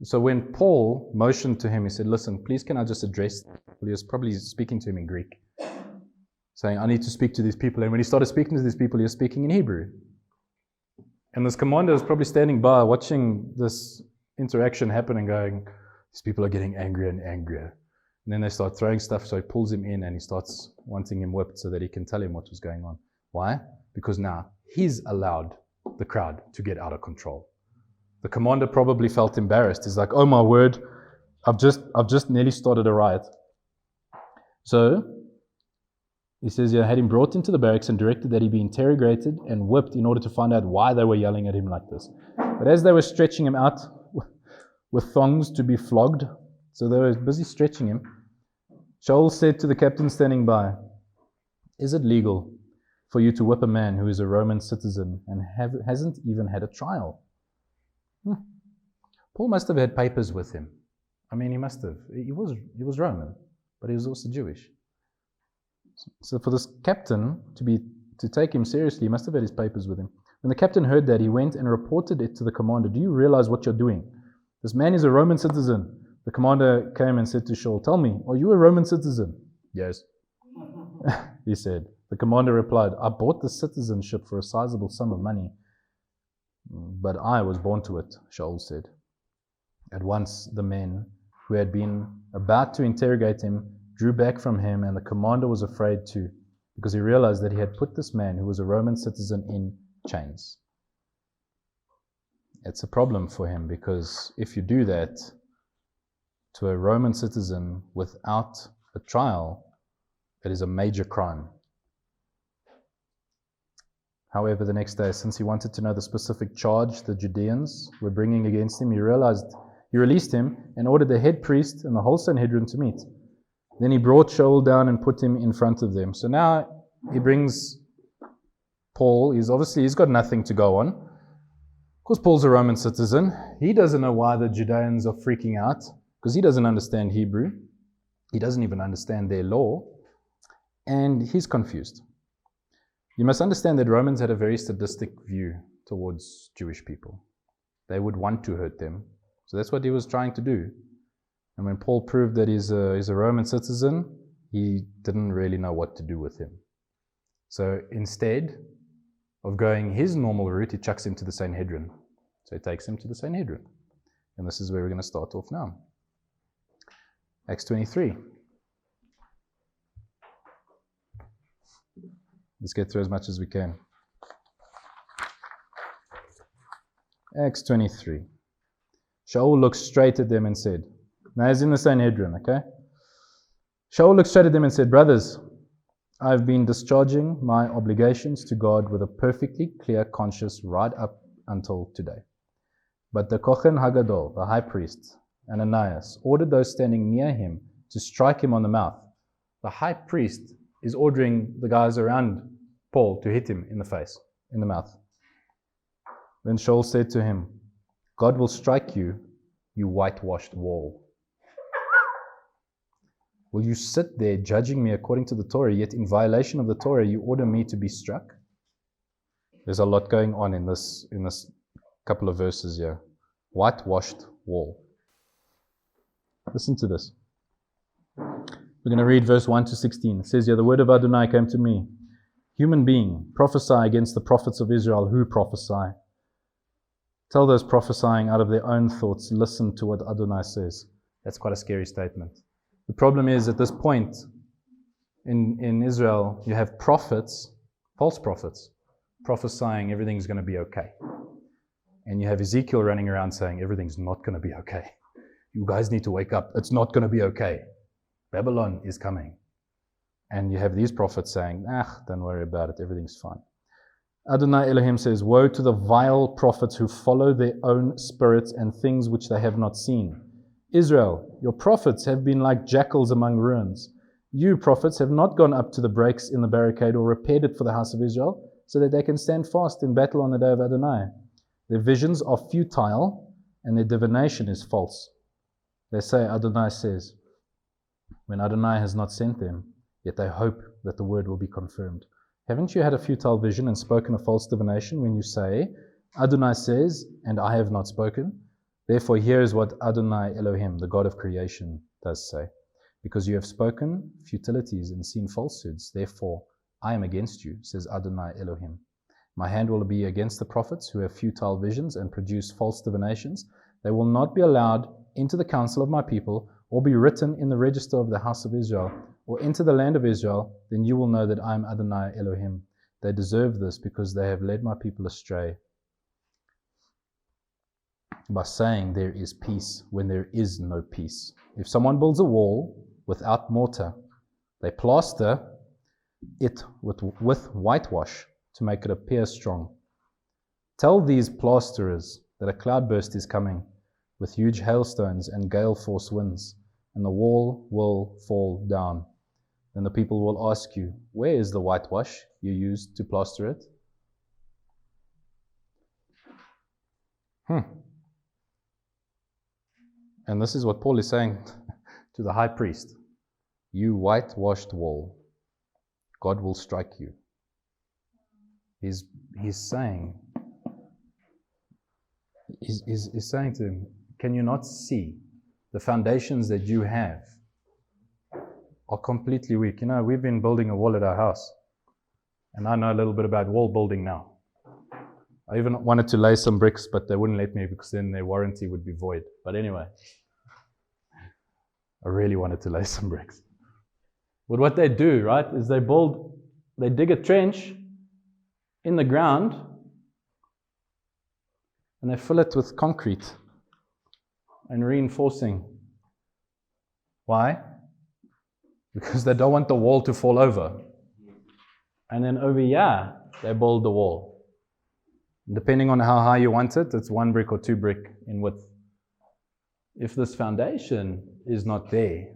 So when Paul motioned to him, he said, listen, please can I just address, he was probably speaking to him in Greek, saying, I need to speak to these people. And when he started speaking to these people, he was speaking in Hebrew. And this commander was probably standing by watching this interaction happen and going, these people are getting angrier and angrier. And then they start throwing stuff, so he pulls him in and he starts wanting him whipped so that he can tell him what was going on. Why? Because now he's allowed the crowd to get out of control. The commander probably felt embarrassed. He's like, oh my word, I've just nearly started a riot. So he says, yeah, had him brought into the barracks and directed that he be interrogated and whipped in order to find out why they were yelling at him like this. But as they were stretching him out with thongs to be flogged, so they were busy stretching him, Shaul said to the captain standing by, is it legal for you to whip a man who is a Roman citizen and hasn't even had a trial? Paul must have had papers with him. I mean, he must have. He was Roman, but he was also Jewish. So for this captain to take him seriously, he must have had his papers with him. When the captain heard that, he went and reported it to the commander. Do you realize what you're doing? This man is a Roman citizen. The commander came and said to Shaul, tell me, are you a Roman citizen? Yes, he said. The commander replied, I bought the citizenship for a sizable sum of money, but I was born to it, Shaul said. At once the men who had been about to interrogate him drew back from him, and the commander was afraid too, because he realized that he had put this man who was a Roman citizen in chains. It's a problem for him, because if you do that to a Roman citizen without a trial, it is a major crime. However, the next day, since he wanted to know the specific charge the Judeans were bringing against him, he released him and ordered the head priest and the whole Sanhedrin to meet. Then he brought Shaul down and put him in front of them. So now he brings Paul. He's got nothing to go on. Of course, Paul's a Roman citizen. He doesn't know why the Judeans are freaking out, because he doesn't understand Hebrew. He doesn't even understand their law. And he's confused. You must understand that Romans had a very sadistic view towards Jewish people. They would want to hurt them. So that's what he was trying to do. And when Paul proved that he's a Roman citizen, he didn't really know what to do with him. So instead of going his normal route, he chucks him to the Sanhedrin. So he takes him to the Sanhedrin. And this is where we're going to start off now. Acts 23. Let's get through as much as we can. Acts 23. Shaul looked straight at them and said, now he's in the Sanhedrin, okay? Shaul looked straight at them and said, brothers, I've been discharging my obligations to God with a perfectly clear conscience right up until today. But the Kohen Hagadol, the high priest, Ananias, ordered those standing near him to strike him on the mouth. The high priest is ordering the guys around Paul to hit him in the face, in the mouth. Then Shaul said to him, God will strike you, you whitewashed wall. Will you sit there judging me according to the Torah, yet in violation of the Torah you order me to be struck? There's a lot going on in this couple of verses here. Whitewashed wall. Listen to this. We're going to read verse 1 to 16. It says here, the word of Adonai came to me. Human being, prophesy against the prophets of Israel who prophesy. Tell those prophesying out of their own thoughts, listen to what Adonai says. That's quite a scary statement. The problem is, at this point in Israel, you have prophets, false prophets, prophesying everything's going to be okay. And you have Ezekiel running around saying everything's not going to be okay. You guys need to wake up. It's not going to be okay. Babylon is coming. And you have these prophets saying, don't worry about it. Everything's fine. Adonai Elohim says, woe to the vile prophets who follow their own spirits and things which they have not seen. Israel, your prophets have been like jackals among ruins. You, prophets, have not gone up to the breaks in the barricade or repaired it for the house of Israel, so that they can stand fast in battle on the day of Adonai. Their visions are futile, and their divination is false. They say, Adonai says, when Adonai has not sent them, yet they hope that the word will be confirmed. Haven't you had a futile vision and spoken a false divination when you say, Adonai says, and I have not spoken? Therefore, here is what Adonai Elohim, the God of creation, does say. Because you have spoken futilities and seen falsehoods, therefore I am against you, says Adonai Elohim. My hand will be against the prophets who have futile visions and produce false divinations. They will not be allowed into the council of my people, or be written in the register of the house of Israel, or enter the land of Israel. Then you will know that I am Adonai Elohim. They deserve this because they have led my people astray by saying there is peace when there is no peace. If someone builds a wall without mortar, they plaster it with whitewash to make it appear strong. Tell these plasterers that a cloudburst is coming with huge hailstones and gale force winds, and the wall will fall down. Then the people will ask you, where is the whitewash you used to plaster it? And this is what Paul is saying to the high priest. You whitewashed wall, God will strike you. He's saying to him, can you not see the foundations that you have are completely weak? You know, we've been building a wall at our house, and I know a little bit about wall building now. I even wanted to lay some bricks, but they wouldn't let me because then their warranty would be void. But anyway, I really wanted to lay some bricks. But what they do, right, is they dig a trench in the ground and they fill it with concrete and reinforcing. Why? Because they don't want the wall to fall over. And then over here, they build the wall. Depending on how high you want it, it's 1 brick or 2 brick in width. If this foundation is not there,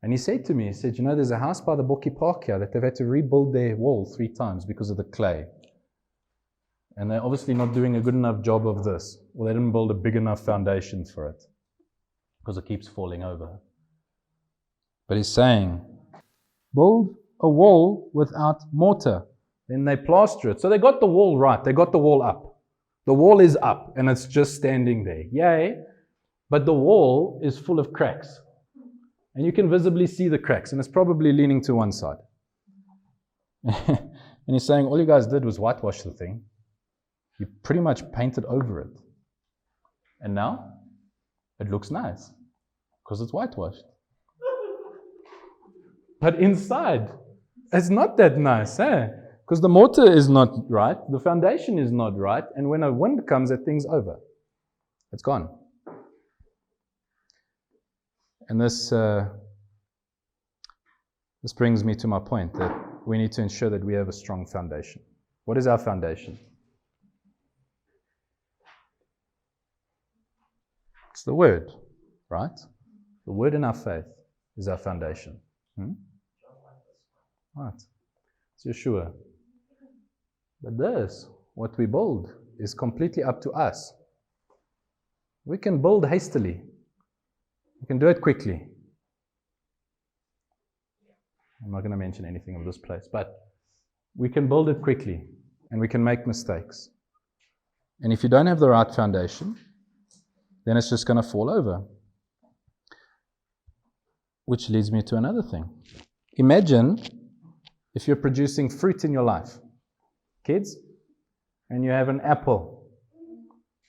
and he said to me, he said, you know, there's a house by the Bokkie Park here that they've had to rebuild their wall 3 times because of the clay. And they're obviously not doing a good enough job of this, or they didn't build a big enough foundation for it because it keeps falling over. But he's saying, build a wall without mortar. Then they plaster it. So they got the wall right. They got the wall up. The wall is up and it's just standing there. Yay! But the wall is full of cracks. And you can visibly see the cracks, and it's probably leaning to one side. And he's saying, all you guys did was whitewash the thing. You pretty much painted over it. And now it looks nice because it's whitewashed. But inside, it's not that nice, eh? Because the mortar is not right, the foundation is not right, and when a wind comes, that thing's over. It's gone. And this brings me to my point that we need to ensure that we have a strong foundation. What is our foundation? It's the Word, right? The Word in our faith is our foundation. Right. It's Yeshua. But this, what we build, is completely up to us. We can build hastily. We can do it quickly. I'm not going to mention anything of this place, but we can build it quickly and we can make mistakes. And if you don't have the right foundation, then it's just going to fall over. Which leads me to another thing. Imagine if you're producing fruit in your life, kids, and you have an apple,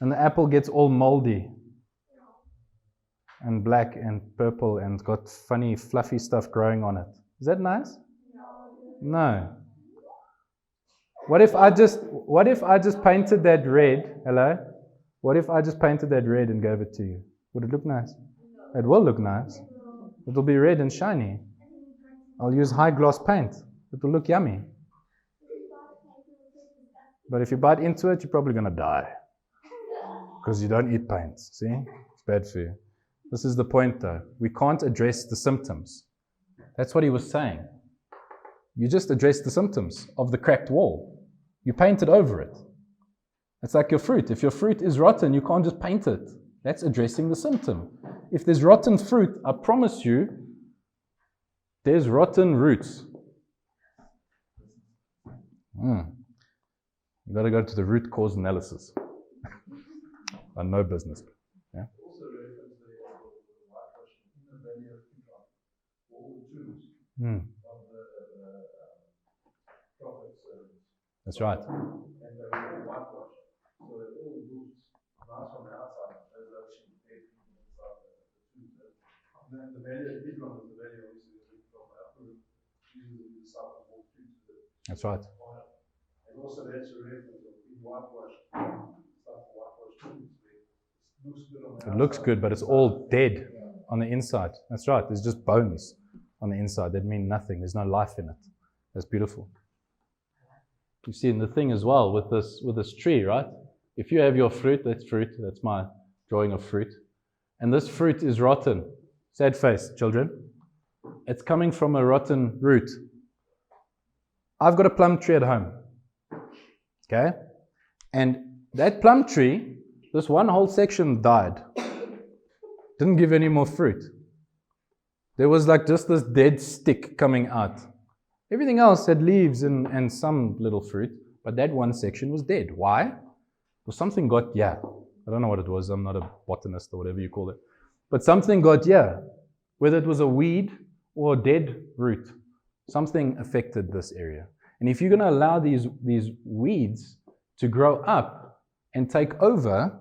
and the apple gets all moldy and black and purple and got funny fluffy stuff growing on it. Is that nice? No. What if I just painted that red? Hello? What if I just painted that red and gave it to you? Would it look nice? It will look nice. It will be red and shiny. I'll use high gloss paint. It will look yummy. But if you bite into it, you're probably going to die. Because you don't eat paint. See? It's bad for you. This is the point though. We can't address the symptoms. That's what he was saying. You just address the symptoms of the cracked wall. You painted over it. It's like your fruit. If your fruit is rotten, you can't just paint it. That's addressing the symptom. If there's rotten fruit, I promise you, there's rotten roots. You've got to go to the root cause analysis. I know business. Yeah? Also reference the whitewashing in the valley of Kidron, all the tombs of the prophets. That's right. And they were all whitewashed. So it all looks nice from the outside. There's actually dead people inside the tombs. Then the valley of Kidron is the valley obviously from after Jesus and the disciples walked through to the That's right. fire. And also that's a reference of being whitewashed. It's like whitewashed tombs. It looks good, but it's all dead on the inside. That's right. There's just bones on the inside that mean nothing. There's no life in it. That's beautiful. You see, and the thing as well with this tree, right? If you have your fruit, that's fruit. That's my drawing of fruit. And this fruit is rotten. Sad face, children. It's coming from a rotten root. I've got a plum tree at home. Okay? And that plum tree, this one whole section died. Didn't give any more fruit. There was like just this dead stick coming out. Everything else had leaves and some little fruit, but that one section was dead. Why? Because something got, I don't know what it was. I'm not a botanist or whatever you call it. But something got, whether it was a weed or a dead root, something affected this area. And if you're going to allow these weeds to grow up and take over,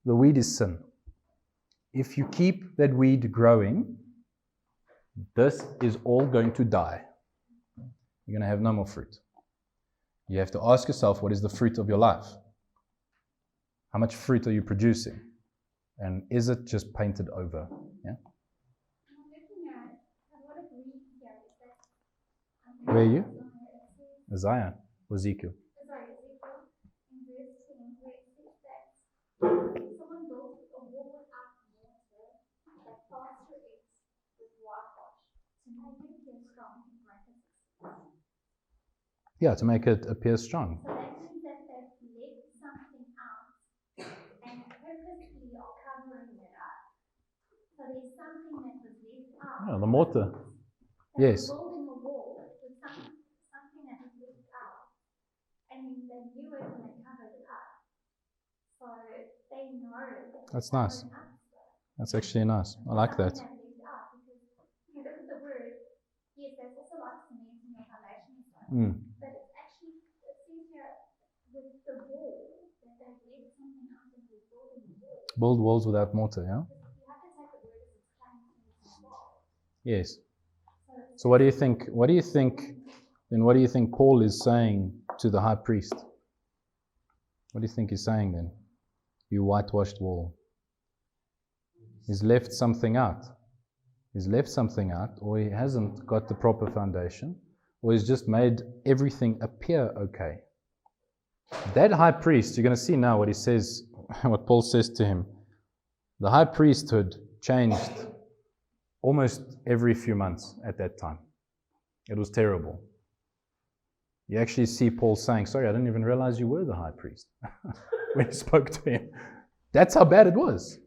the weed is sin. If you keep that weed growing, this is all going to die. You're going to have no more fruit. You have to ask yourself, what is the fruit of your life? How much fruit are you producing? And is it just painted over? Yeah? I'm looking at a lot of reading here. Where are you? Isaiah. Ezekiel. Sorry, Ezekiel, in verse 10, where it says that someone built a wall without mortar that plaster it with whitewash to make it appear strong in brackets. Yeah, to make it appear strong. So that means that they've left something out and purposely are covering it up. So there's something that was left out. Yeah, the mortar. They Yes. were building a wall with something that was left out. And then they knew it and they covered it up. So they know that That's nice. That's actually nice. I like that. Because if you look at the word, yes, there's also like cement in your foundation and stuff. But it's actually, it says here with the wall that they left something out and they're building a wall. Build walls without mortar, yeah? You have to take the word as it's plain as well. Yes. So what do you think? What do you think Paul is saying to the high priest? What do you think he's saying then? You whitewashed wall. He's left something out. He's left something out, or he hasn't got the proper foundation, or he's just made everything appear okay. That high priest, you're going to see now what he says, what Paul says to him. The high priesthood changed almost every few months at that time. It was terrible. You actually see Paul saying, sorry, I didn't even realize you were the high priest when he spoke to him. That's how bad it was.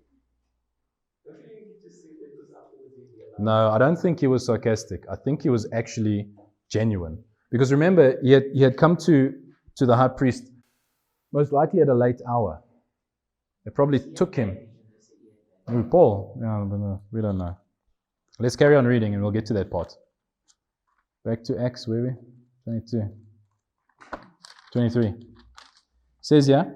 No, I don't think he was sarcastic. I think he was actually genuine. Because remember, he had come to the high priest most likely at a late hour. It probably took him. Ooh, Paul? Yeah, we don't know. Let's carry on reading and we'll get to that part. Back to Acts, where are we? 22. 23. It says here.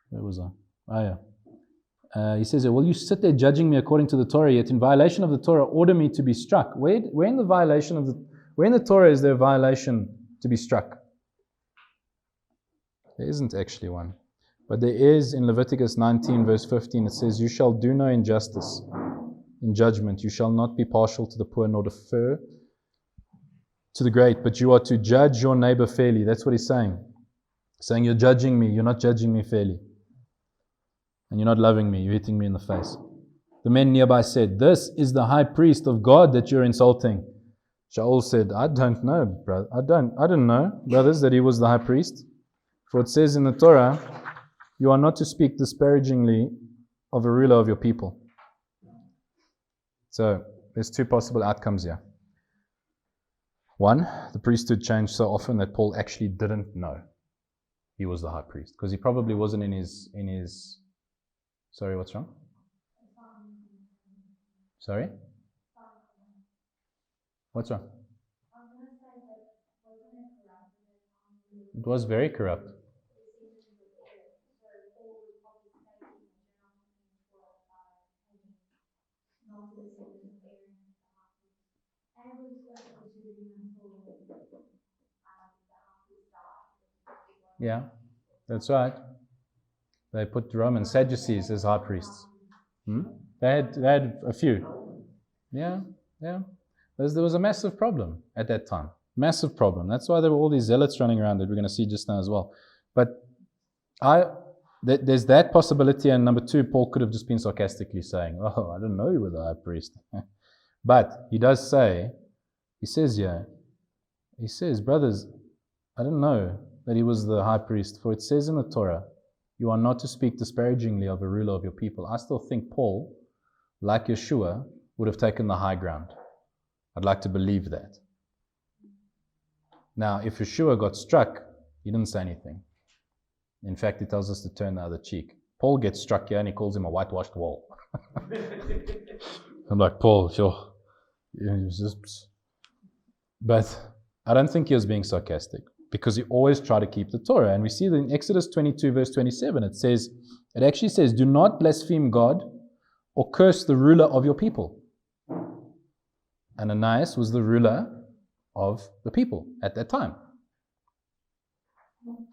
Where was I? Oh, yeah. He says, will you sit there judging me according to the Torah, yet in violation of the Torah order me to be struck? Where in the Torah is there a violation to be struck? There isn't actually one. But there is in Leviticus 19 verse 15, it says, you shall do no injustice in judgment. You shall not be partial to the poor nor defer to the great, but you are to judge your neighbor fairly. That's what he's saying. He's saying you're judging me, you're not judging me fairly. And you're not loving me, you're hitting me in the face. The men nearby said, this is the high priest of God that you're insulting. Shaul said, I don't know, brother. I didn't know, brothers, that he was the high priest. For it says in the Torah, you are not to speak disparagingly of a ruler of your people. So, there's two possible outcomes here. One, the priesthood changed so often that Paul actually didn't know he was the high priest. Because he probably wasn't in his Sorry, what's wrong? Sorry? What's wrong? It was very corrupt. Yeah, that's right. They put the Roman Sadducees as high priests. They had a few. Yeah. There was a massive problem at that time. Massive problem. That's why there were all these zealots running around that we're going to see just now as well. But there's that possibility, and number two, Paul could have just been sarcastically saying, oh, I didn't know you were the high priest. But he does say, he says, brothers, I didn't know that he was the high priest, for it says in the Torah, you are not to speak disparagingly of a ruler of your people. I still think Paul, like Yeshua, would have taken the high ground. I'd like to believe that. Now, if Yeshua got struck, he didn't say anything. In fact, he tells us to turn the other cheek. Paul gets struck here and he calls him a whitewashed wall. I'm like, Paul, sure. But I don't think he was being sarcastic, because he always tried to keep the Torah. And we see that in Exodus 22 verse 27, it actually says, do not blaspheme God or curse the ruler of your people. Ananias was the ruler of the people at that time.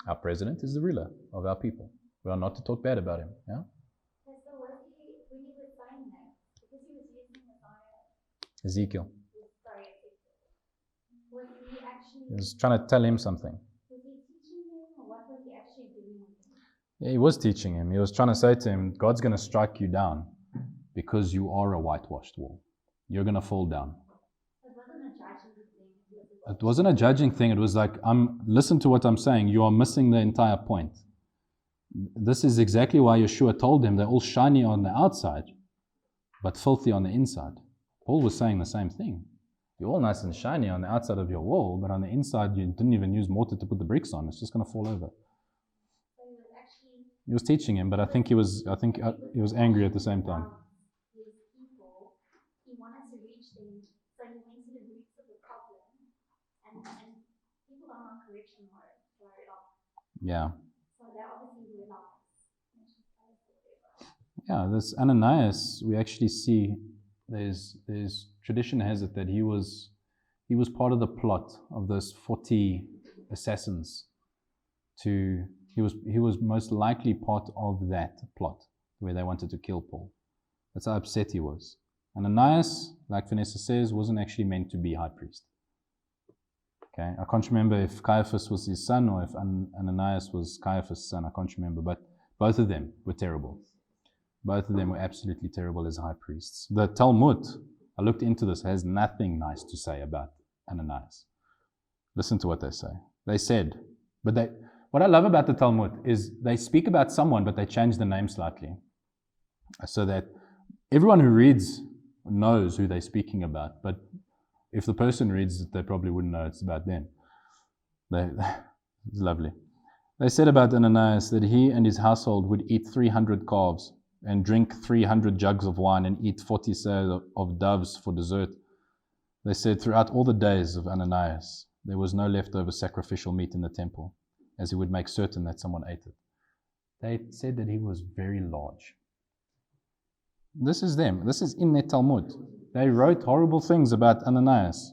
Our president is the ruler of our people. We are not to talk bad about him. Yeah? So was he, when he was saying that, because he was using Messiah, Ezekiel. was he actually He was trying to tell him something. Was he teaching him, or what was he actually doing with him? Yeah, he was teaching him. He was trying to say to him, God's going to strike you down because you are a whitewashed wall. You're going to fall down. It wasn't a judging thing. It wasn't a judging thing. It was like, listen to what I'm saying. You are missing the entire point. This is exactly why Yeshua told them they're all shiny on the outside, but filthy on the inside. Paul was saying the same thing. You're all nice and shiny on the outside of your wall, but on the inside you didn't even use mortar to put the bricks on. It's just going to fall over. So he was actually. He was teaching him, but I think he was angry at the same time. These people, he wanted to reach them, so he went to the roots of the problem, and people don't want correction or it off. Yeah. So they obviously realized. Yeah, this Ananias, we actually see there's tradition has it that he was part of the plot of those 40 assassins. He was most likely part of that plot where they wanted to kill Paul. That's how upset he was. Ananias, like Vanessa says, wasn't actually meant to be high priest. Okay, I can't remember if Caiaphas was his son or if Ananias was Caiaphas' son. I can't remember, but both of them were terrible. Both of them were absolutely terrible as high priests. The Talmud, I looked into this, has nothing nice to say about Ananias. Listen to what they say. They said, what I love about the Talmud is they speak about someone, but they change the name slightly. So that everyone who reads knows who they're speaking about, but if the person reads it, they probably wouldn't know it's about them. It's lovely. They said about Ananias that he and his household would eat 300 calves and drink 300 jugs of wine and eat 40 sales of doves for dessert. They said throughout all the days of Ananias, there was no leftover sacrificial meat in the temple, as he would make certain that someone ate it. They said that he was very large. This is them. This is in their Talmud. They wrote horrible things about Ananias.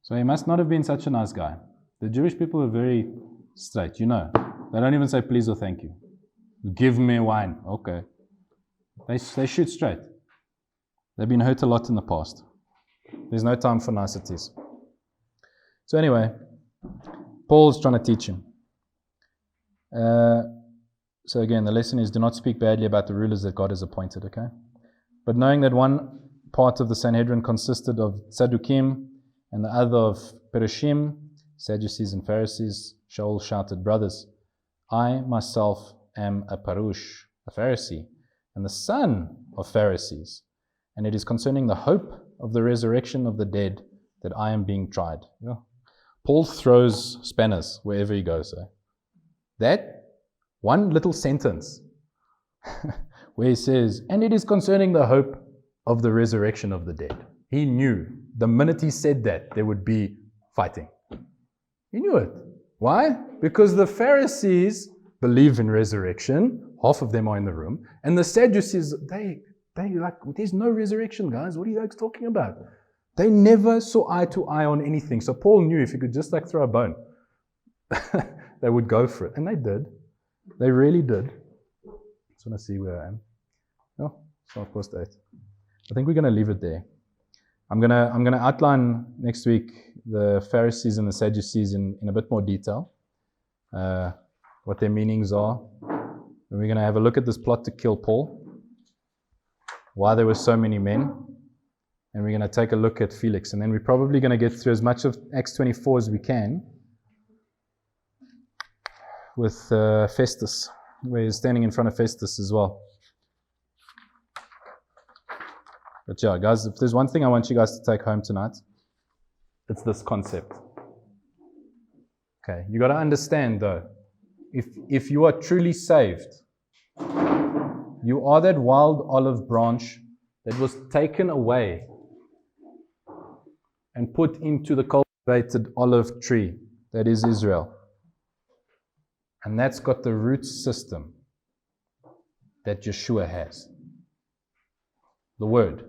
So he must not have been such a nice guy. The Jewish people are very straight, you know. They don't even say please or thank you. Give me wine. Okay. They shoot straight. They've been hurt a lot in the past. There's no time for niceties. So anyway, Paul's trying to teach him. So again, the lesson is do not speak badly about the rulers that God has appointed, okay? But knowing that one part of the Sanhedrin consisted of Sadducees and the other of Perushim, Sadducees and Pharisees, Shaul shouted, brothers, I myself am a Parush, a Pharisee, and the son of Pharisees, and it is concerning the hope of the resurrection of the dead that I am being tried. Yeah. Paul throws spanners wherever he goes. That one little sentence where he says, and it is concerning the hope of the resurrection of the dead. He knew the minute he said that there would be fighting. He knew it. Why? Because the Pharisees believe in resurrection. Half of them are in the room. And the Sadducees, they like, there's no resurrection, guys. What are you guys talking about? They never saw eye to eye on anything. So Paul knew if he could just like throw a bone, they would go for it. And they did. They really did. Just want to see where I am. Oh, it's 8:12. I think we're going to leave it there. I'm gonna outline next week the Pharisees and the Sadducees in a bit more detail, what their meanings are. And we're going to have a look at this plot to kill Paul, why there were so many men, and we're going to take a look at Felix. And then we're probably going to get through as much of Acts 24 as we can with Festus, where he's standing in front of Festus as well. But yeah, guys, if there's one thing I want you guys to take home tonight, it's this concept. Okay, you got to understand though, if you are truly saved, you are that wild olive branch that was taken away and put into the cultivated olive tree that is Israel. And that's got the root system that Yeshua has. The Word.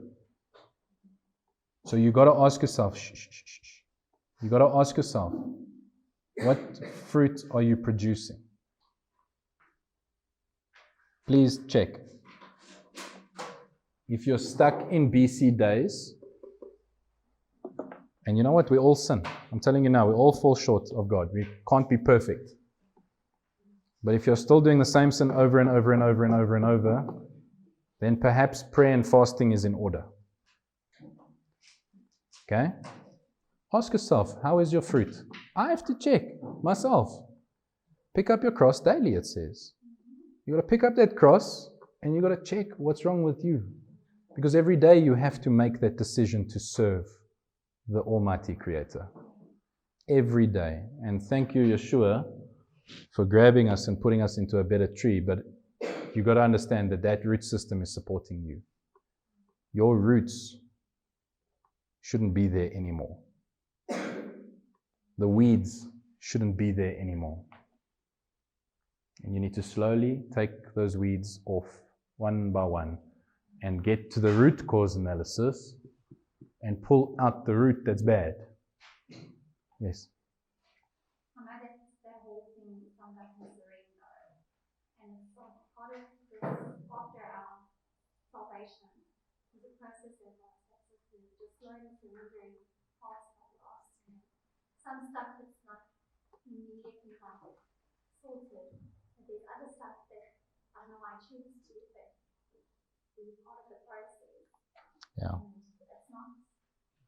So you got to ask yourself, you got to ask yourself, what fruit are you producing? Please check. If you're stuck in BC days And you know what? We all sin. I'm telling you now, we all fall short of God. We can't be perfect. But if you're still doing the same sin over and over and over and over and over, then perhaps prayer and fasting is in order. Okay? Ask yourself, how is your fruit? I have to check myself. Pick up your cross daily, it says. You got to pick up that cross and you got to check what's wrong with you. Because every day you have to make that decision to serve the Almighty Creator. Every day. And thank you, Yeshua, for grabbing us and putting us into a better tree. But you got to understand that that root system is supporting you. Your roots shouldn't be there anymore. The weeds shouldn't be there anymore. And you need to slowly take those weeds off one by one and get to the root cause analysis and pull out the root that's bad. Yes? I know that whole thing is sometimes surrender. And it's sort of part of this after our salvation is a process of us that's just slowly surrendering parts of our lives. Some stuff that's not immediately sorted. But there's other stuff that I know I choose to, but be part of the process. Yeah. And it's not,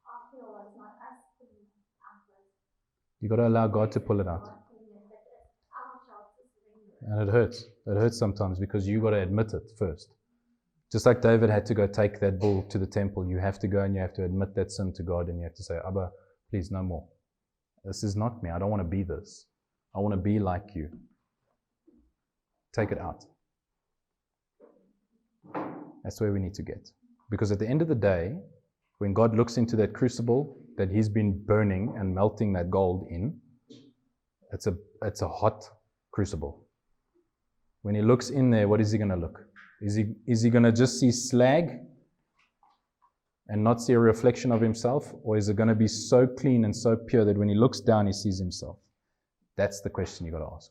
I feel it's not us putting it outward. You got to allow God to pull it out. And it hurts. It hurts sometimes because you got to admit it first. Just like David had to go take that bull to the temple, you have to go and you have to admit that sin to God and you have to say, Abba, please no more. This is not me. I don't want to be this. I want to be like you. Take it out. That's where we need to get. Because at the end of the day, when God looks into that crucible that He's been burning and melting that gold in, it's a hot crucible. When He looks in there, what is He going to look? Is he going to just see slag and not see a reflection of Himself? Or is it going to be so clean and so pure that when He looks down, He sees Himself? That's the question you got to ask.